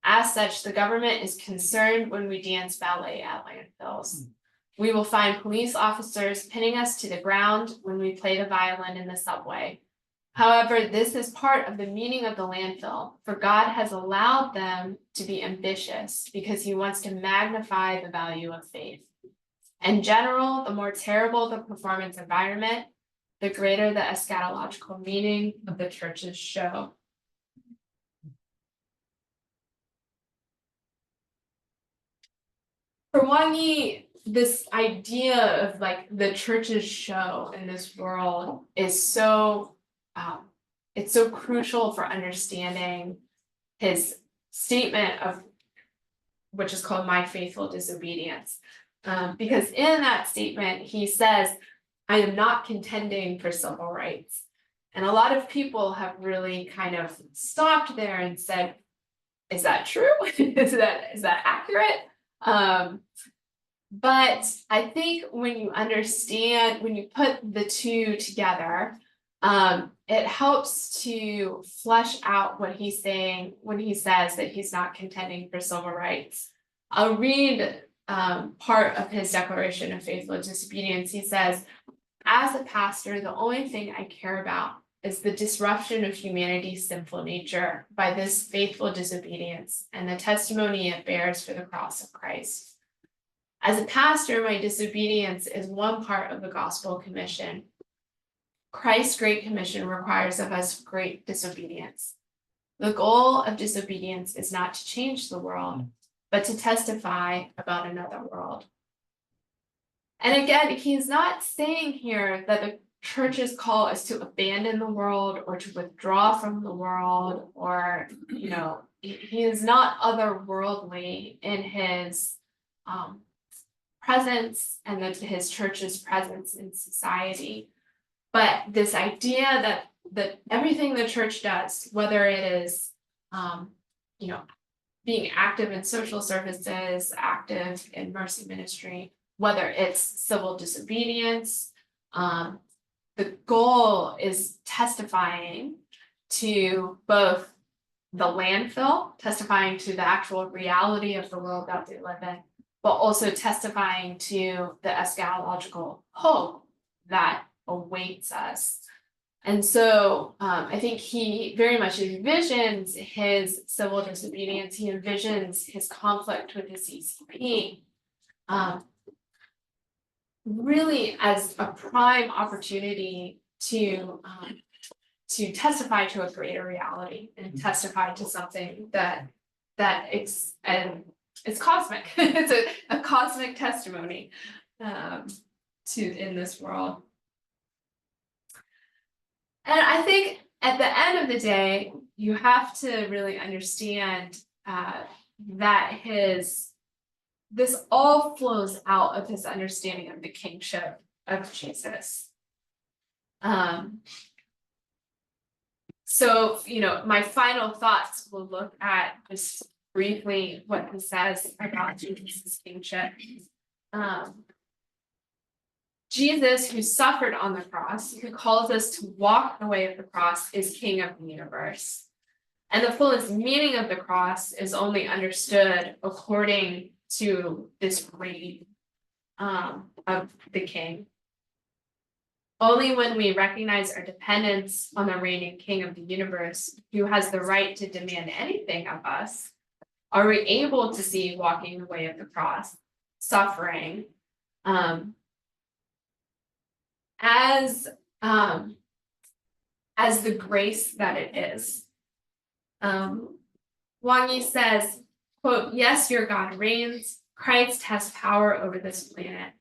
As such, the government is concerned when we dance ballet at landfills. We will find police officers pinning us to the ground when we play the violin in the subway. However, this is part of the meaning of the landfill, for God has allowed them to be ambitious because he wants to magnify the value of faith. In general, the more terrible the performance environment, the greater the eschatological meaning of the church's show." For Wang Yi, this idea of the church's show in this world is so it's so crucial for understanding his statement of which is called "My Faithful Disobedience," because in that statement he says, "I am not contending for civil rights," and a lot of people have really kind of stopped there and said, "Is that true? is that accurate?" But I think when you put the two together, it helps to flesh out what he's saying when he says that he's not contending for civil rights. I'll read part of his declaration of faithful disobedience. He says, "As a pastor, the only thing I care about is the disruption of humanity's sinful nature by this faithful disobedience and the testimony it bears for the cross of Christ. As a pastor, my disobedience is one part of the gospel commission. Christ's great commission requires of us great disobedience. The goal of disobedience is not to change the world, but to testify about another world." And again, he's not saying here that the church's call is to abandon the world or to withdraw from the world, or, he is not otherworldly in his presence and his church's presence in society. But this idea that everything the church does, whether it is, being active in social services, active in mercy ministry, whether it's civil disobedience, the goal is testifying to both the landfill, testifying to the actual reality of the world that we live in, but also testifying to the eschatological hope that awaits us. And so I think he very much envisions his civil disobedience, he envisions his conflict with the CCP really as a prime opportunity to testify to a greater reality and testify to something that it's cosmic. It's a cosmic testimony in this world. And I think at the end of the day, you have to really understand that this all flows out of his understanding of the kingship of Jesus. So, my final thoughts will look at just briefly what he says about Jesus' kingship. Jesus, who suffered on the cross, who calls us to walk the way of the cross, is King of the universe. And the fullest meaning of the cross is only understood according to this reign of the King. Only when we recognize our dependence on the reigning King of the universe, who has the right to demand anything of us, are we able to see walking the way of the cross, suffering, as the grace that it is. Wang says, quote, "Yes, your God reigns. Christ has power over this planet.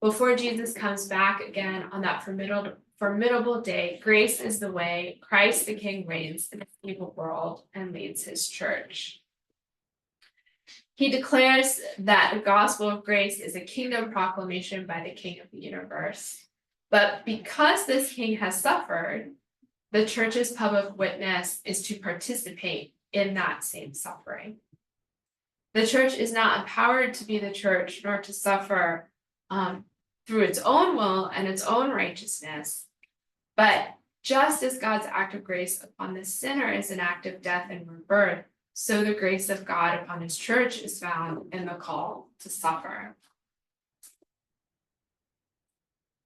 Before Jesus comes back again on that formidable day, grace is the way. Christ the King reigns in this evil world and leads his church." He declares that the gospel of grace is a kingdom proclamation by the King of the universe. But because this king has suffered, the church's public witness is to participate in that same suffering. The church is not empowered to be the church, nor to suffer through its own will and its own righteousness. But just as God's act of grace upon the sinner is an act of death and rebirth, so the grace of God upon his church is found in the call to suffer.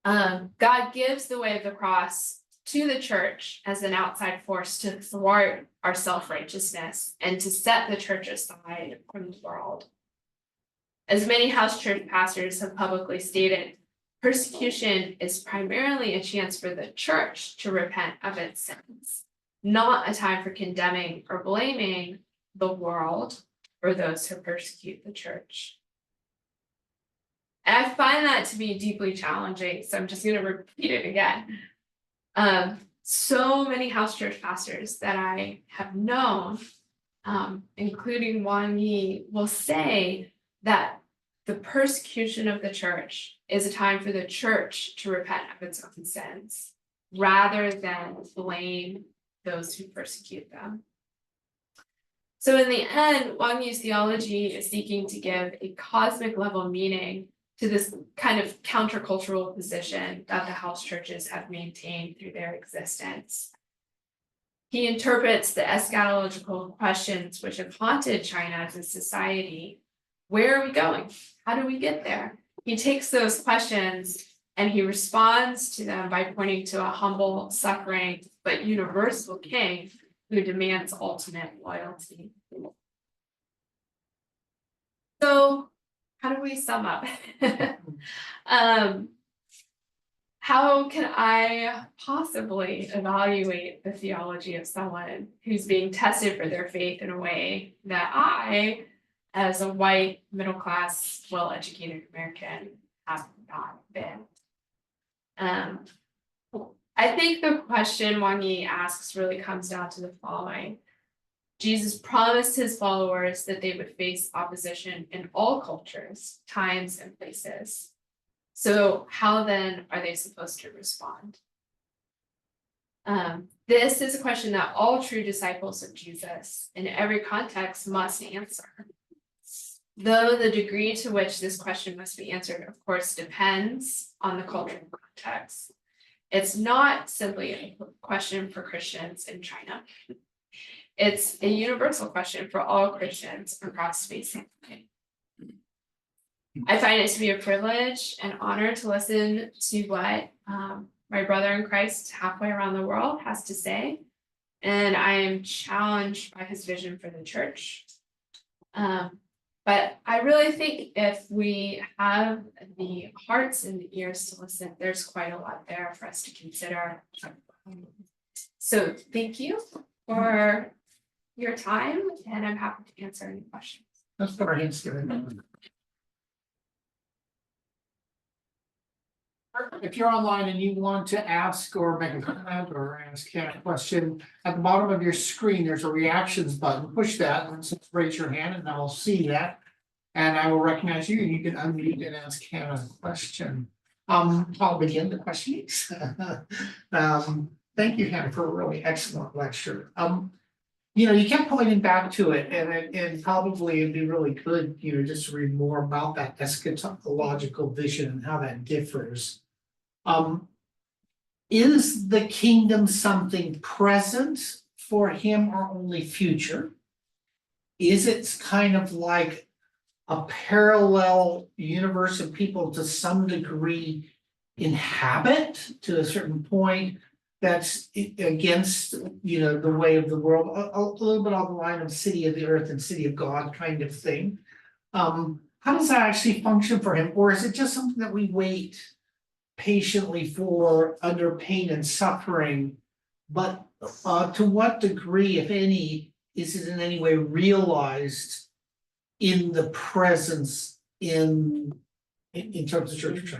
God gives the way of the cross to the church as an outside force to thwart our self-righteousness and to set the church aside from the world. As many house church pastors have publicly stated, persecution is primarily a chance for the church to repent of its sins, not a time for condemning or blaming the world or those who persecute the church. And I find that to be deeply challenging, so I'm just going to repeat it again. So many house church pastors that I have known, including Wang Yi, will say that the persecution of the church is a time for the church to repent of its own sins, rather than blame those who persecute them. So in the end, Wang Yi's theology is seeking to give a cosmic level meaning to this kind of countercultural position that the house churches have maintained through their existence. He interprets the eschatological questions which have haunted China as a society. Where are we going? How do we get there? He takes those questions and he responds to them by pointing to a humble, suffering, but universal king who demands ultimate loyalty. So, how do we sum up? How can I possibly evaluate the theology of someone who's being tested for their faith in a way that I, as a white, middle-class, well-educated American, have not been? I think the question Wang Yi asks really comes down to the following. Jesus promised his followers that they would face opposition in all cultures, times, and places. So how then are they supposed to respond? This is a question that all true disciples of Jesus in every context must answer. Though the degree to which this question must be answered, of course, depends on the cultural context. It's not simply a question for Christians in China. It's a universal question for all Christians across space and time. I find it to be a privilege and honor to listen to what my brother in Christ halfway around the world has to say. And I am challenged by his vision for the church. But I really think if we have the hearts and the ears to listen, there's quite a lot there for us to consider. So thank you for your time, and I'm happy to answer any questions. Let's put our hands together. If you're online and you want to ask or make a comment or ask a question, at the bottom of your screen, there's a reactions button. Push that and it says raise your hand, and I will see that. And I will recognize you, and you can unmute and ask Hannah a question. I'll begin the questions. Thank you, Hannah, for a really excellent lecture. You kept pointing back to it, and probably it'd be really good, just to read more about that eschatological vision and how that differs. Is the kingdom something present for him or only future? Is it kind of like a parallel universe of people to some degree inhabit to a certain point that's against, the way of the world, a little bit on the line of city of the earth and city of God kind of thing? How does that actually function for him? Or is it just something that we wait patiently for under pain and suffering? But to what degree, if any, is it in any way realized in the presence in terms of church?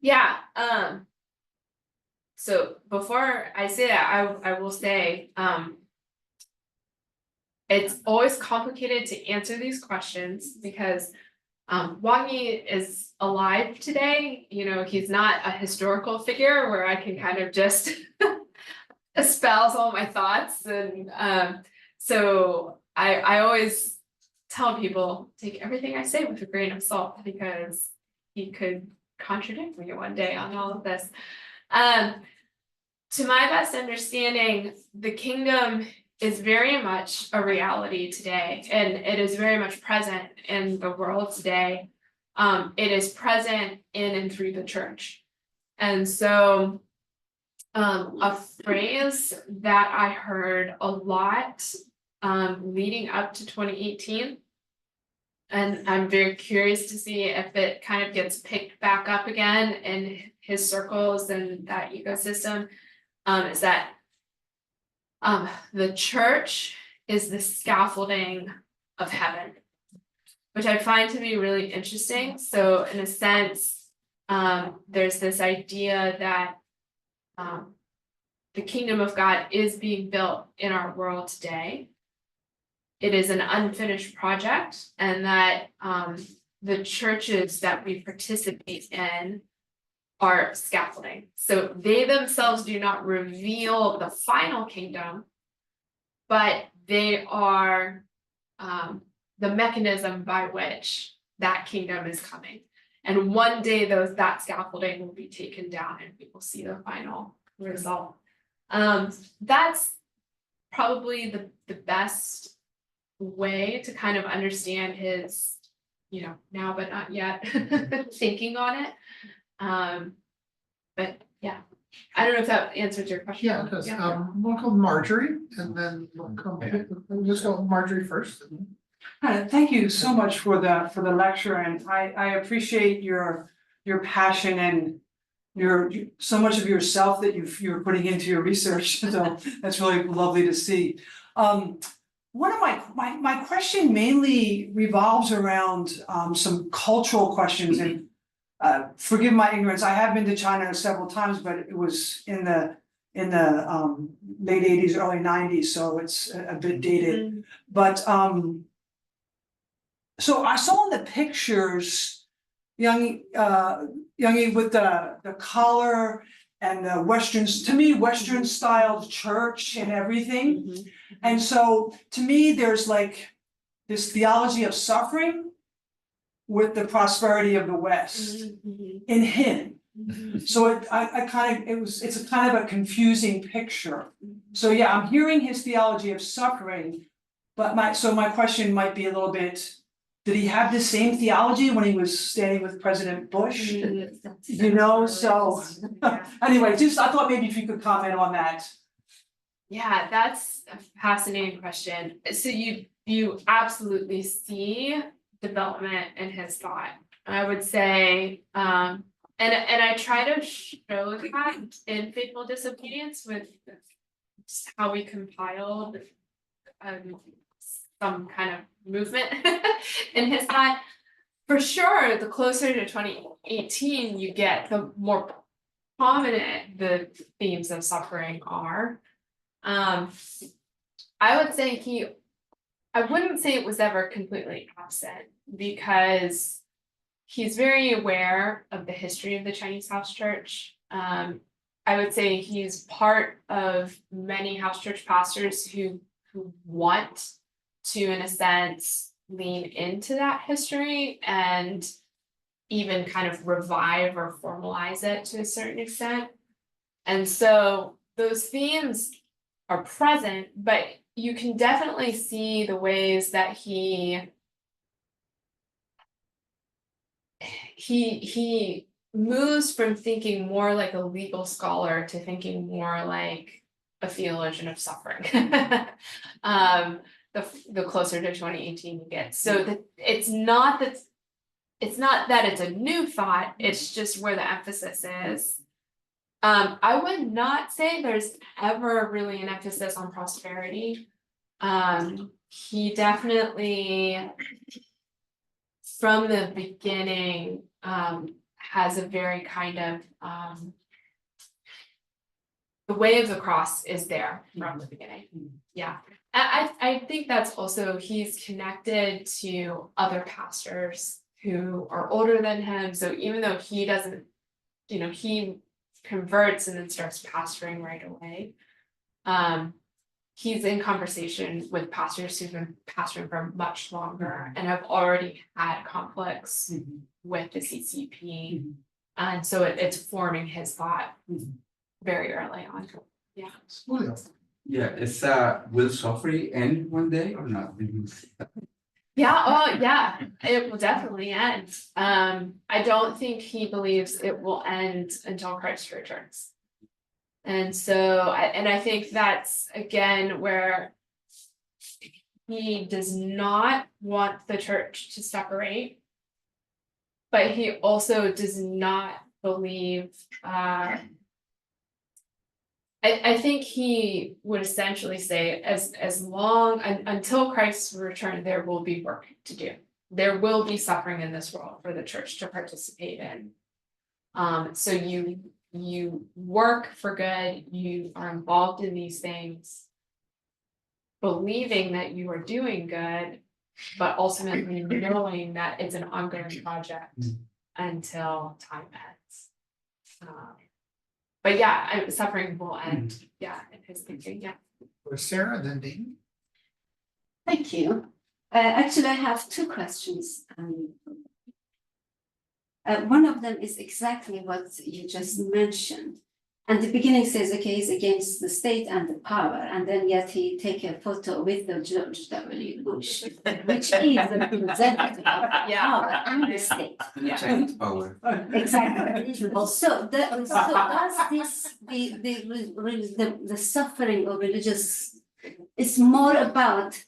Yeah. So before I say that, I will say, it's always complicated to answer these questions because Wang is alive today. He's not a historical figure where I can kind of just espouse all my thoughts. And so I always tell people, take everything I say with a grain of salt, because he could contradict me one day on all of this. To my best understanding, the kingdom is very much a reality today, and it is very much present in the world today. It is present in and through the church. And so a phrase that I heard a lot leading up to 2018, and I'm very curious to see if it kind of gets picked back up again in his circles and that ecosystem, is that the church is the scaffolding of heaven, which I find to be really interesting. So in a sense, there's this idea that the kingdom of God is being built in our world today. It is an unfinished project, and that the churches that we participate in are scaffolding. So they themselves do not reveal the final kingdom, but they are the mechanism by which that kingdom is coming. And one day that scaffolding will be taken down and we will see the final result. That's probably the best way to kind of understand his, now but not yet thinking on it. But yeah, I don't know if that answers your question. Yeah, it does. We'll call Marjorie, and then we'll just go with Marjorie first. Thank you so much for the lecture, and I appreciate your passion and so much of yourself that you're putting into your research. So that's really lovely to see. One of my question mainly revolves around some cultural questions, and forgive my ignorance. I have been to China several times, but it was in the late 80s, early 90s, so it's a bit dated. But so I saw in the pictures, Youngie with the collar and the Western styled church and everything. And so to me, there's like this theology of suffering with the prosperity of the West in him. So it's a kind of a confusing picture. So yeah, I'm hearing his theology of suffering, but my question might be a little bit did he have the same theology when he was standing with President Bush? You know, so anyway, just I thought maybe if you could comment on that. Yeah, that's a fascinating question. So you absolutely see development in his thought. I would say, and I try to show that in Faithful Disobedience with just how we compiled some kind of movement in his thought. For sure, the closer to 2018 you get, the more prominent the themes of suffering are. I would say I wouldn't say it was ever completely absent, because he's very aware of the history of the Chinese House Church. I would say he's part of many house church pastors who want to, in a sense, lean into that history and even kind of revive or formalize it to a certain extent. And so those themes are present, but you can definitely see the ways that he moves from thinking more like a legal scholar to thinking more like a theologian of suffering. The closer to 2018 you get. So that it's not that it's a new thought, it's just where the emphasis is. I would not say there's ever really an emphasis on prosperity. He definitely, from the beginning, has a very kind of the way of the cross is there from the beginning. Yeah. I think that's also, he's connected to other pastors who are older than him. So even though he doesn't, he converts and then starts pastoring right away. He's in conversation with pastors who've been pastoring for much longer and have already had conflicts with the CCP. And so it's forming his thought very early on. Yeah. Yeah, it's will suffering end one day or not? Yeah, oh yeah, it will definitely end. I don't think he believes it will end until Christ returns. And so, I think that's again where he does not want the church to separate, but he also does not believe, I think he would essentially say as long until Christ's return, there will be work to do. There will be suffering in this world for the church to participate in. So you work for good, you are involved in these things, believing that you are doing good, but ultimately knowing that it's an ongoing project until time ends. But yeah, suffering will end. Yeah, in his thinking. Yeah. For Sarah, then Dean. Thank you. Actually, I have two questions. One of them is exactly what you just mentioned. And the beginning says, okay, he's against the state and the power, and then yet he take a photo with the George W. Bush, which is the representative of power and the state. Chinese power. Exactly. So does this the suffering of religious is more about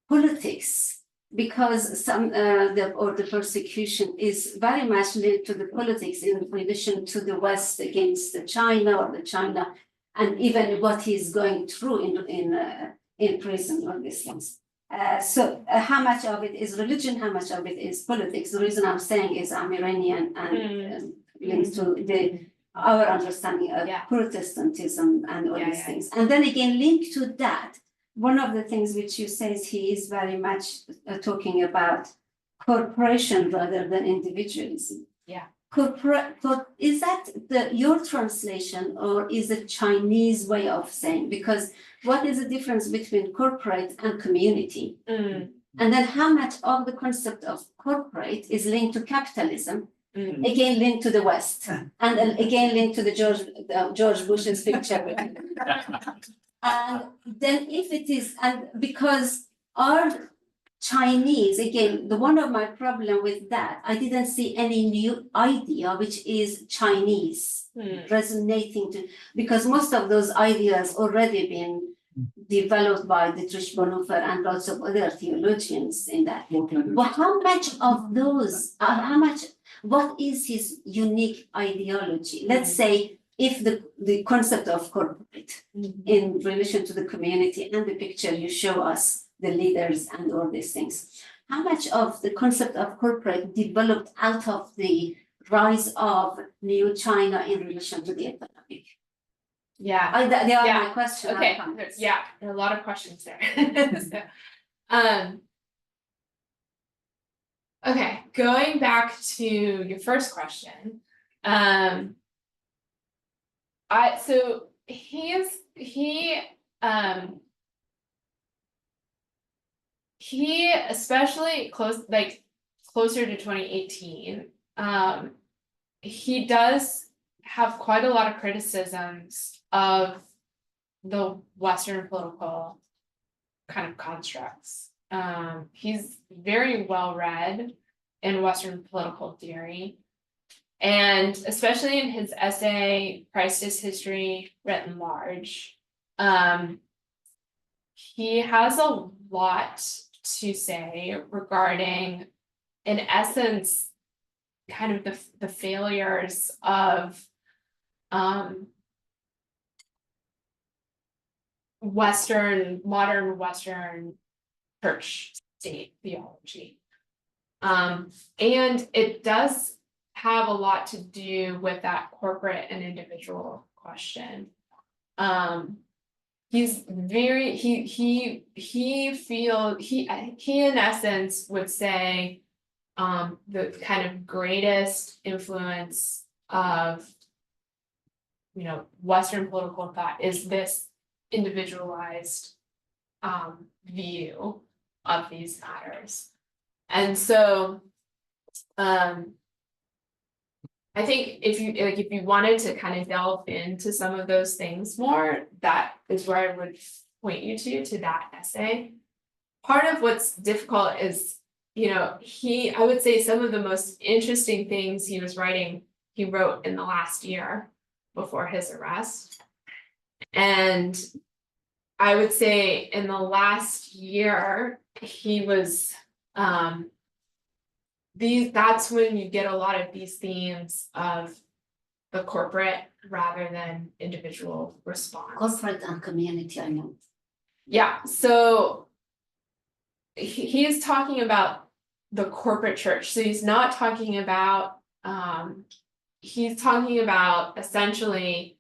politics, because the persecution is very much linked to the politics in relation to the West against China or the China, and even what he's going through in prison or these things. So how much of it is religion? How much of it is politics? The reason I'm saying is I'm Iranian and linked to our understanding of Protestantism and all these things, and then again linked to that. One of the things which you say is he is very much talking about corporation rather than individualism. Yeah. Is that your translation, or is it Chinese way of saying? Because what is the difference between corporate and community? And then how much of the concept of corporate is linked to capitalism? Again linked to the West, and then again linked to the George Bush's picture. And then if it is, and because our Chinese, again, the one of my problem with that, I didn't see any new idea which is Chinese resonating to, because most of those ideas already been developed by Dietrich Bonhoeffer and lots of other theologians in that. But how much of those, what is his unique ideology? Let's say if the concept of corporate in relation to the community and the picture you show us, the leaders and all these things, how much of the concept of corporate developed out of the rise of new China in relation to the economic? Yeah, They are Yeah. my question. okay, yeah, there are a lot of questions there. So, okay, going back to your first question, so he especially closer to 2018, he does have quite a lot of criticisms of the Western political kind of constructs. He's very well read in Western political theory, and especially in his essay, Christ's History Written Large, he has a lot to say regarding, in essence, kind of the failures of modern Western church state theology. And it does have a lot to do with that corporate and individual question. He's very, he in essence would say, the kind of greatest influence of, Western political thought is this individualized view of these matters. And so I think if you wanted to kind of delve into some of those things more, that is where I would point you to that essay. Part of what's difficult is, I would say some of the most interesting things he wrote in the last year before his arrest. And I would say in the last year, he was, that's when you get a lot of these themes of the corporate rather than individual response. Corporate and community, I know. Yeah, so he's talking about the corporate church. So he's not talking about, he's talking about essentially,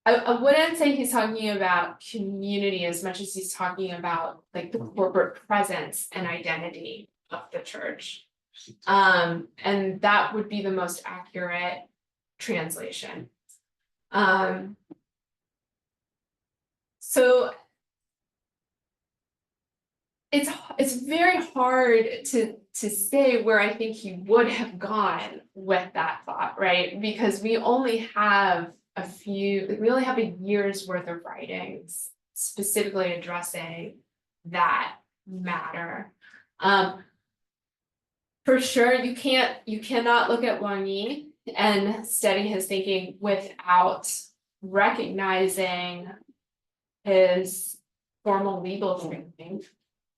I wouldn't say he's talking about community as much as he's talking about like the corporate presence and identity of the church. And that would be the most accurate translation. So it's very hard to say where I think he would have gone with that thought, right? Because we only have a year's worth of writings specifically addressing that matter. For sure, you cannot look at Wang and study his thinking without recognizing his formal legal training,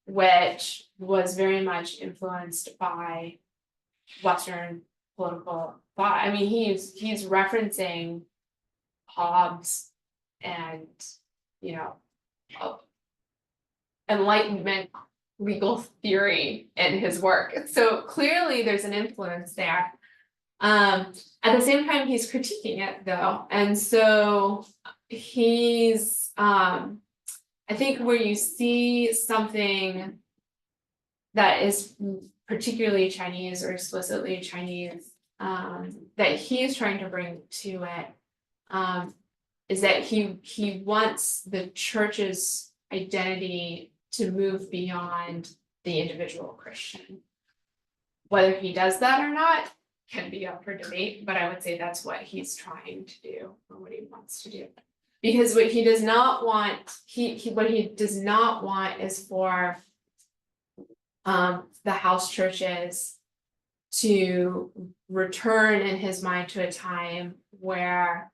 which was very much influenced by Western political thought. I mean, he's referencing Hobbes and, Enlightenment legal theory in his work. So clearly there's an influence there. At the same time, he's critiquing it though. And so he's, I think where you see something that is particularly Chinese or explicitly Chinese, that he's trying to bring to it, is that he wants the church's identity to move beyond the individual Christian. Whether he does that or not can be up for debate, but I would say that's what he's trying to do or what he wants to do. Because what he does not want, what he does not want is for the house churches to return in his mind to a time where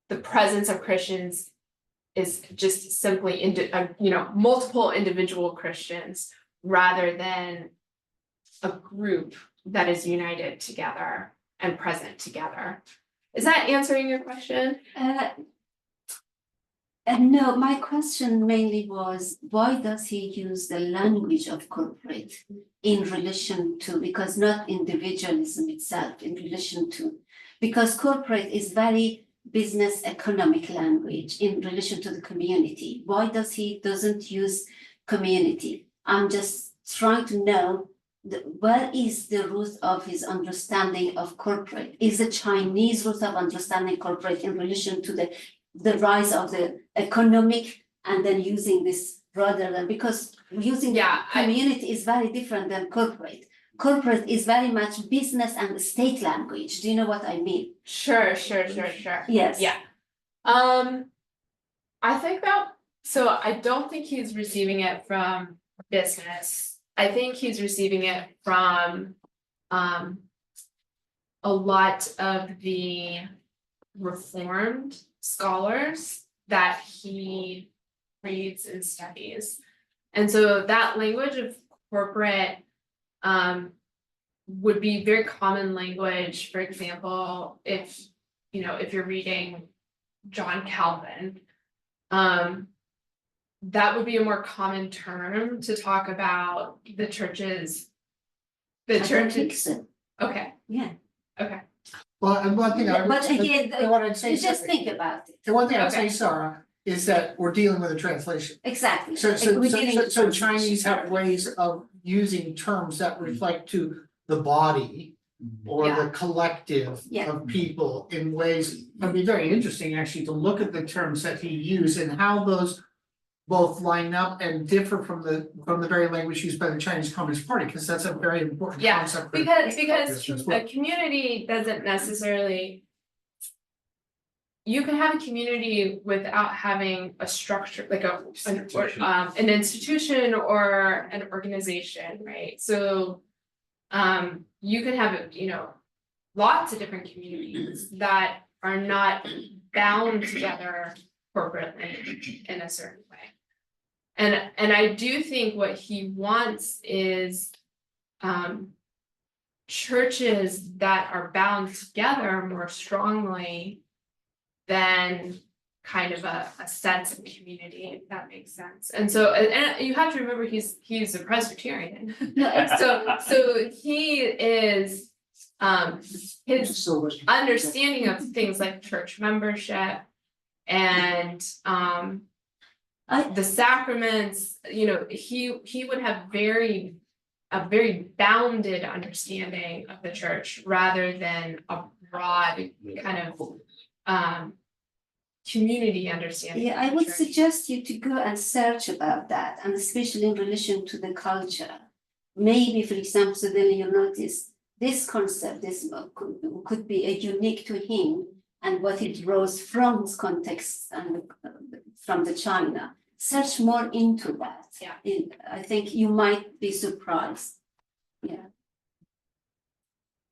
the presence of Christians is just simply multiple individual Christians rather than a group that is united together and present together. Is that answering your question? No, my question mainly was, why does he use the language of corporate in relation to, because not individualism itself, in relation to, because corporate is very business economic language in relation to the community. Why does he doesn't use community? I'm just trying to know where is the root of his understanding of corporate? Is the Chinese root of understanding corporate in relation to the rise of the economic and then using this rather than, because using community is very different than corporate. Corporate is very much business and state language. Do you know what I mean? Sure. Yes. Yeah. I think so I don't think he's receiving it from business. I think he's receiving it from a lot of the Reformed scholars that he reads and studies. And so that language of corporate would be very common language, for example, if you're reading John Calvin, that would be a more common term to talk about the churches. I don't think so. Okay. Yeah. Okay. Well, and one thing I would. But again, and what I'd say, just think about it. and one thing I'd say, Okay. Sarah, is that we're dealing with a translation. Exactly. So We're dealing with Chinese have ways of using terms that reflect to the body or the collective Yeah. of people in ways. It'd be very interesting actually to look at the terms that he used and how those both line up and differ from the very language used by the Chinese Communist Party, because that's a very important Yeah, concept. for because this as well. a community doesn't necessarily. You can have a community without having a structure, like an institution or an organization, right? So you can have, lots of different communities that are not bound together corporately in a certain way. And I do think what he wants is churches that are bound together more strongly than kind of a sense of community, if that makes sense. And so, and you have to remember he's a Presbyterian. So he is his understanding of things like church membership and the sacraments, he would have a very bounded understanding of the church rather than a broad kind of community understanding. Yeah, I would suggest you to go and search about that, and especially in relation to the culture. Maybe, for example, so then you'll notice this concept, this could be a unique to him and what it rose from his context and from the China. Search more into that. Yeah. I think you might be surprised. Yeah.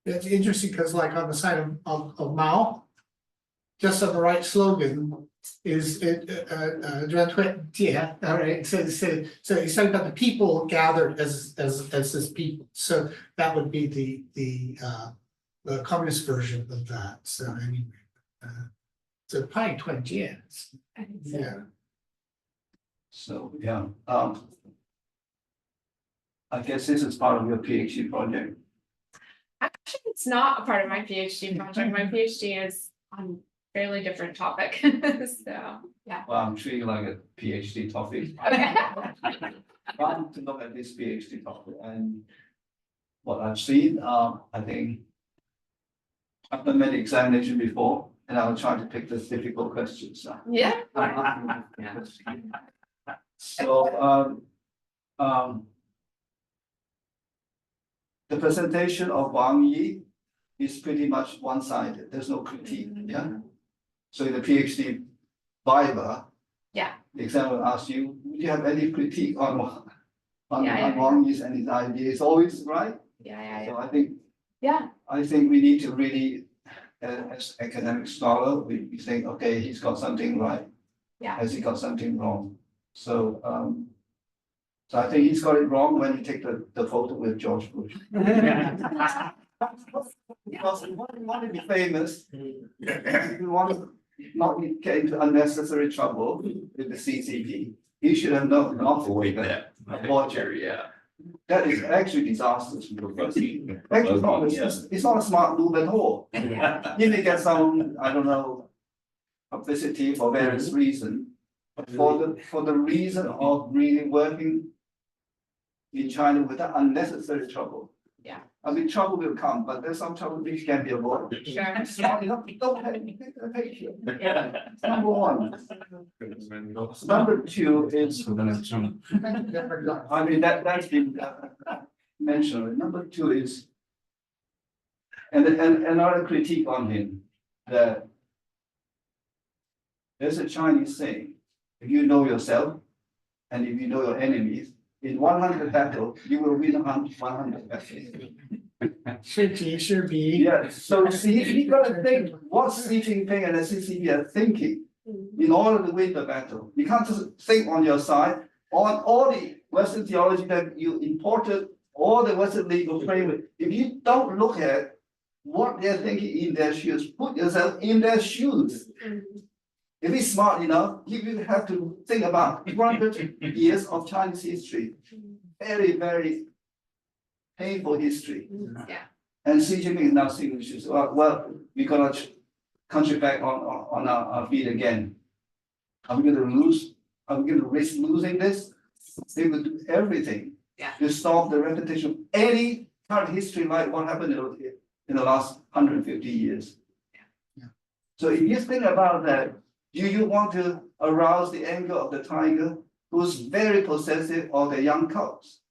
It's interesting because like on the side of Mao, just on the right slogan is all right, so he's talking about the people gathered as this people, so that would be the communist version of that, so anyway. So probably 20 years. Yeah. So, yeah, I guess this is part of your PhD project. Actually, it's not a part of my PhD project. My PhD is on a fairly different topic. So, yeah. Well, I'm treating it like a PhD topic. Okay. Fun to look at this PhD topic and what I've seen, I think I've done many examinations before and I was trying to pick the difficult questions. Yeah. So, the presentation of Wang is pretty much one-sided, there's no critique, yeah? So in the PhD Viva. Yeah. The examiner will ask you, would you have any critique on Yeah. Wang is and his idea? It's always right. Yeah. So Yeah. I think we need to really, as academic scholar, we think, okay, he's got something right. Yeah. Has he got something wrong? So I think he's got it wrong when you take the photo with George Bush. Because we want to be famous, we want to not get into unnecessary trouble with the CCP. He should have known not to wait there. Yeah. That is actually disastrous. Actually, it's not a smart move at all. You may get some, I don't know, publicity for various reasons. But for the reason of really working in China without unnecessary trouble. Yeah. I mean, trouble will come, but there's some trouble which can be avoided. Sure. Smart enough, don't take a picture. Number one. Number two is, I mean, that's been mentioned. Number two is, and another critique on him, that there's a Chinese saying, if you know yourself and if you know your enemies, in 100 battles, you will win 100 battles. Should be. Yeah, so see, you gotta think what Xi Jinping and the CCP are thinking in order to win the battle. You can't just think on your side, on all the Western theology that you imported, all the Western legal framework. If you don't look at what they're thinking in their shoes, put yourself in their shoes. If he's smart enough, he will have to think about 100 years of Chinese history. Very, very painful history. Yeah. And Xi Jinping is now seeing issues. Well, we got our country back on our feet again. Are we going to lose? Are we going to risk losing this? They will do everything to stop the repetition of any current history like what happened in the last 150 years. Yeah. So if you think about that, do you want to arouse the anger of the tiger who's very possessive of the young cubs?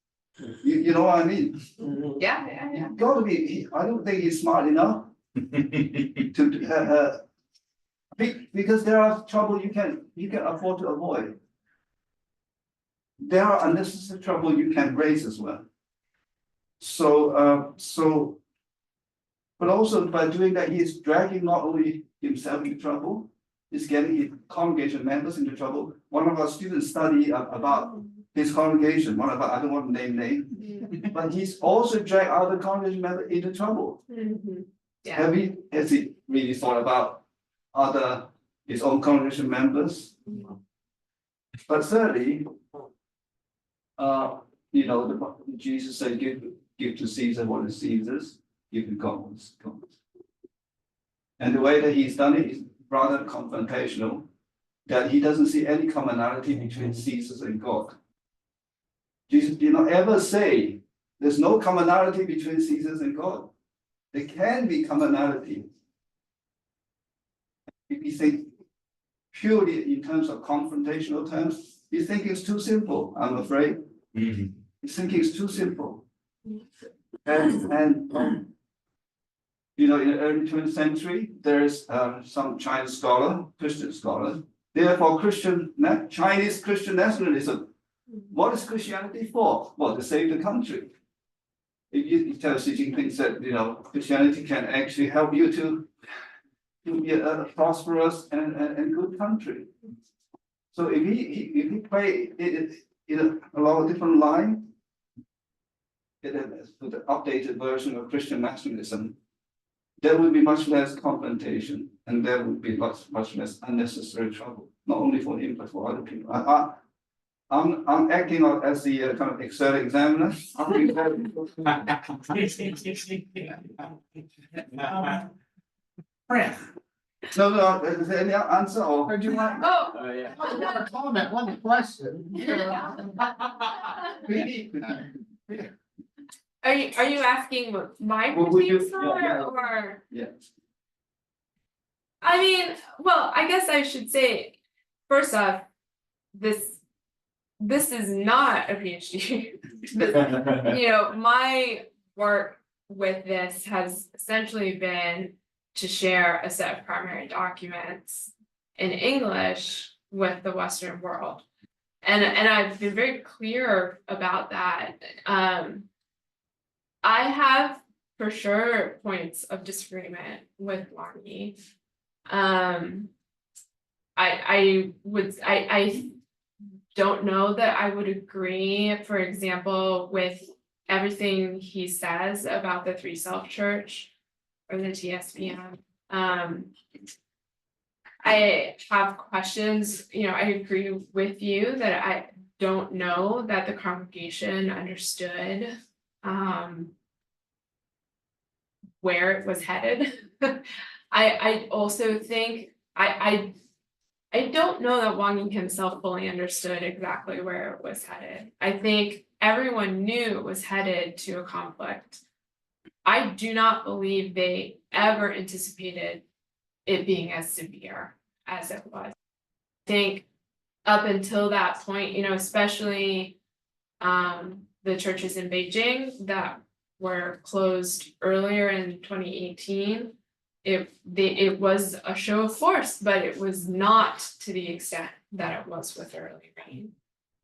You know what I mean? Yeah. Got to be. I don't think he's smart enough to because there are trouble you can afford to avoid. There are unnecessary trouble you can raise as well. So, but also by doing that, he is dragging not only himself into trouble, he's getting his congregation members into trouble. One of our students study about his congregation. I don't want to name, but he's also dragged other congregation members into trouble. Yeah. Has he really thought about his own congregation members? But thirdly, Jesus said, give to Caesar what is Caesar's, give to God what is God's. And the way that he's done it is rather confrontational, that he doesn't see any commonality between Caesar and God. Jesus did not ever say there's no commonality between Caesar and God. There can be commonality. If you think purely in terms of confrontational terms, you think it's too simple, I'm afraid. You think it's too simple. And in the early 20th century, there's some Chinese scholar, Christian scholar, therefore Chinese Christian nationalism. What is Christianity for? Well, to save the country. If you tell Xi Jinping that Christianity can actually help you to be a prosperous and good country. So if he play it along a different line, with the updated version of Christian nationalism, there will be much less confrontation and there will be much less unnecessary trouble, not only for him but for other people. I'm acting as the kind of external examiner. Fran, No, is there any answer or? or do you want? Oh. One comment, one question. Are you asking what my Well, would you- critiques are, yeah. or? Yeah. I mean, well, I guess I should say, first off, this is not a PhD. My work with this has essentially been to share a set of primary documents in English with the Western world. And I've been very clear about that. I have for sure points of disagreement with Wang. I don't know that I would agree, for example, with everything he says about the Three Self Church or the TSPM. I have questions, I agree with you that I don't know that the congregation understood where it was headed. I also think I don't know that Wang himself fully understood exactly where it was headed. I think everyone knew it was headed to a conflict. I do not believe they ever anticipated it being as severe as it was. I think up until that point, especially the churches in Beijing that were closed earlier in 2018, it was a show of force, but it was not to the extent that it was with early rain.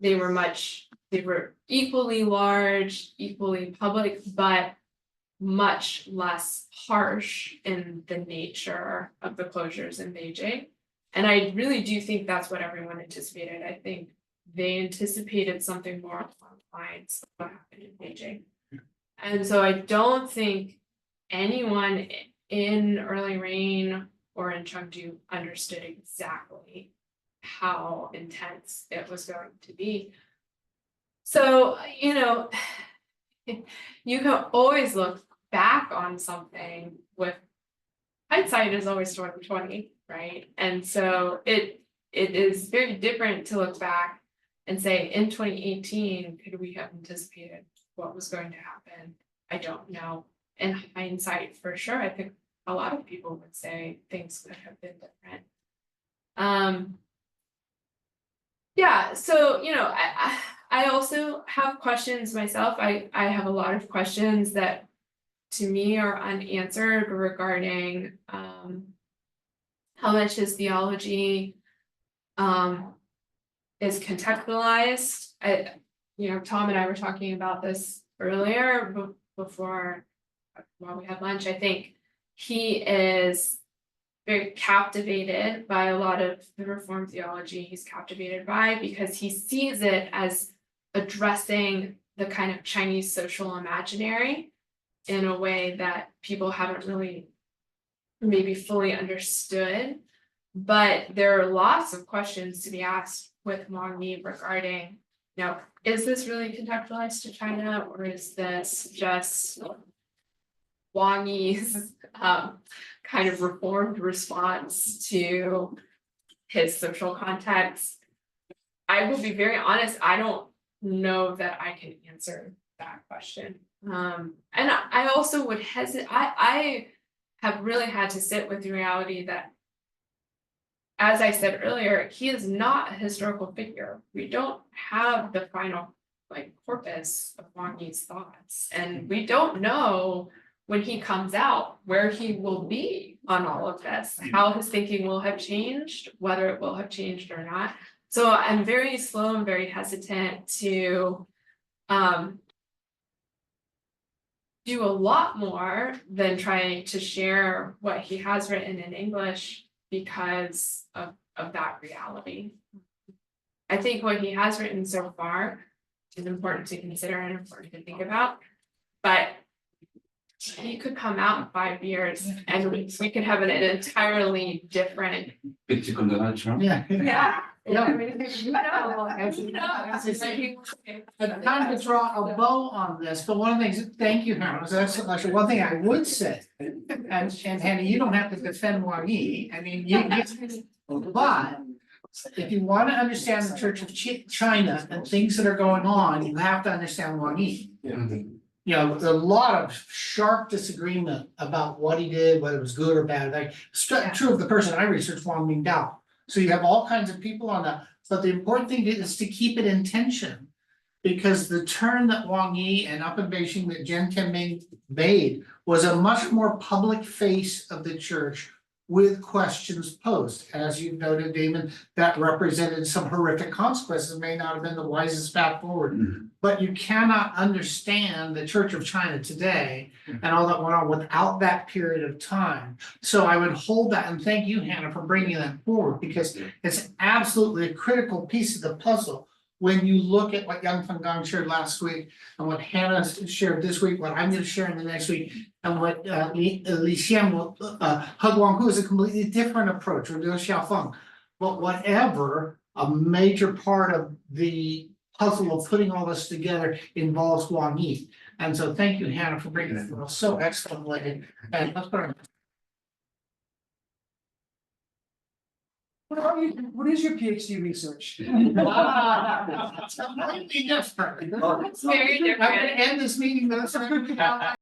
They were equally large, equally public, but much less harsh in the nature of the closures in Beijing. And I really do think that's what everyone anticipated. I think they anticipated something more along the lines of what happened in Beijing. And so I don't think anyone in early rain or in Chengdu understood exactly how intense it was going to be. So, you can always look back on something with hindsight is always 20/20, right? And so it is very different to look back and say in 2018, could we have anticipated what was going to happen? I don't know. In hindsight, for sure, I think a lot of people would say things could have been different. Yeah, so I also have questions myself. I have a lot of questions that to me are unanswered regarding how much his theology is contextualized. Tom and I were talking about this earlier before while we had lunch. I think he is very captivated by a lot of the Reformed theology he's captivated by because he sees it as addressing the kind of Chinese social imaginary in a way that people haven't really maybe fully understood. But there are lots of questions to be asked with Wang regarding, is this really contextualized to China, or is this just Wang Yi's kind of reformed response to his social context? I will be very honest, I don't know that I can answer that question. And I also would hesitate, I have really had to sit with the reality that, as I said earlier, he is not a historical figure. We don't have the final corpus of Wang Yi's thoughts, and we don't know when he comes out where he will be on all of this, how his thinking will have changed, whether it will have changed or not. So I'm very slow and very hesitant to do a lot more than trying to share what he has written in English because of that reality. I think what he has written so far is important to consider and important to think about, but he could come out in 5 years and we could have an entirely different. Picture on the lunch, right? Yeah. Yeah. Yeah. I mean, And time to draw a bow on this, but one of the things, thank you, Harold, that's actually one thing I would say. And Hannah, you don't have to defend Wang Yi, I mean, but if you want to understand the Church of China and things that are going on, you have to understand Wang Yi. There's a lot of sharp disagreement about what he did, whether it was good or bad, true of the person I researched, Wang Mingdao. So you have all kinds of people on that, but the important thing is to keep it in tension. because the turn that Wang Yi and up in Beijing that Jen Tianming made was a much more public face of the church with questions posed. As you noted, Damon, that represented some horrific consequences, may not have been the wisest path forward. But you cannot understand the Church of China today and all that went on without that period of time. So I would hold that, and thank you, Hannah, for bringing that forward, because it's absolutely a critical piece of the puzzle. When you look at what Yang Fenggang shared last week and what Hannah shared this week, what I'm gonna share in the next week, and what Li Xian will, Hug Wang Hu is a completely different approach, or Liu Xiaofeng. But whatever, a major part of the puzzle of putting all this together involves Wang Yi. And so thank you, Hannah, for bringing it. It was so excellently. And let's put our. What is your PhD research? It's completely different. It's very I'm gonna different. end this meeting, though, so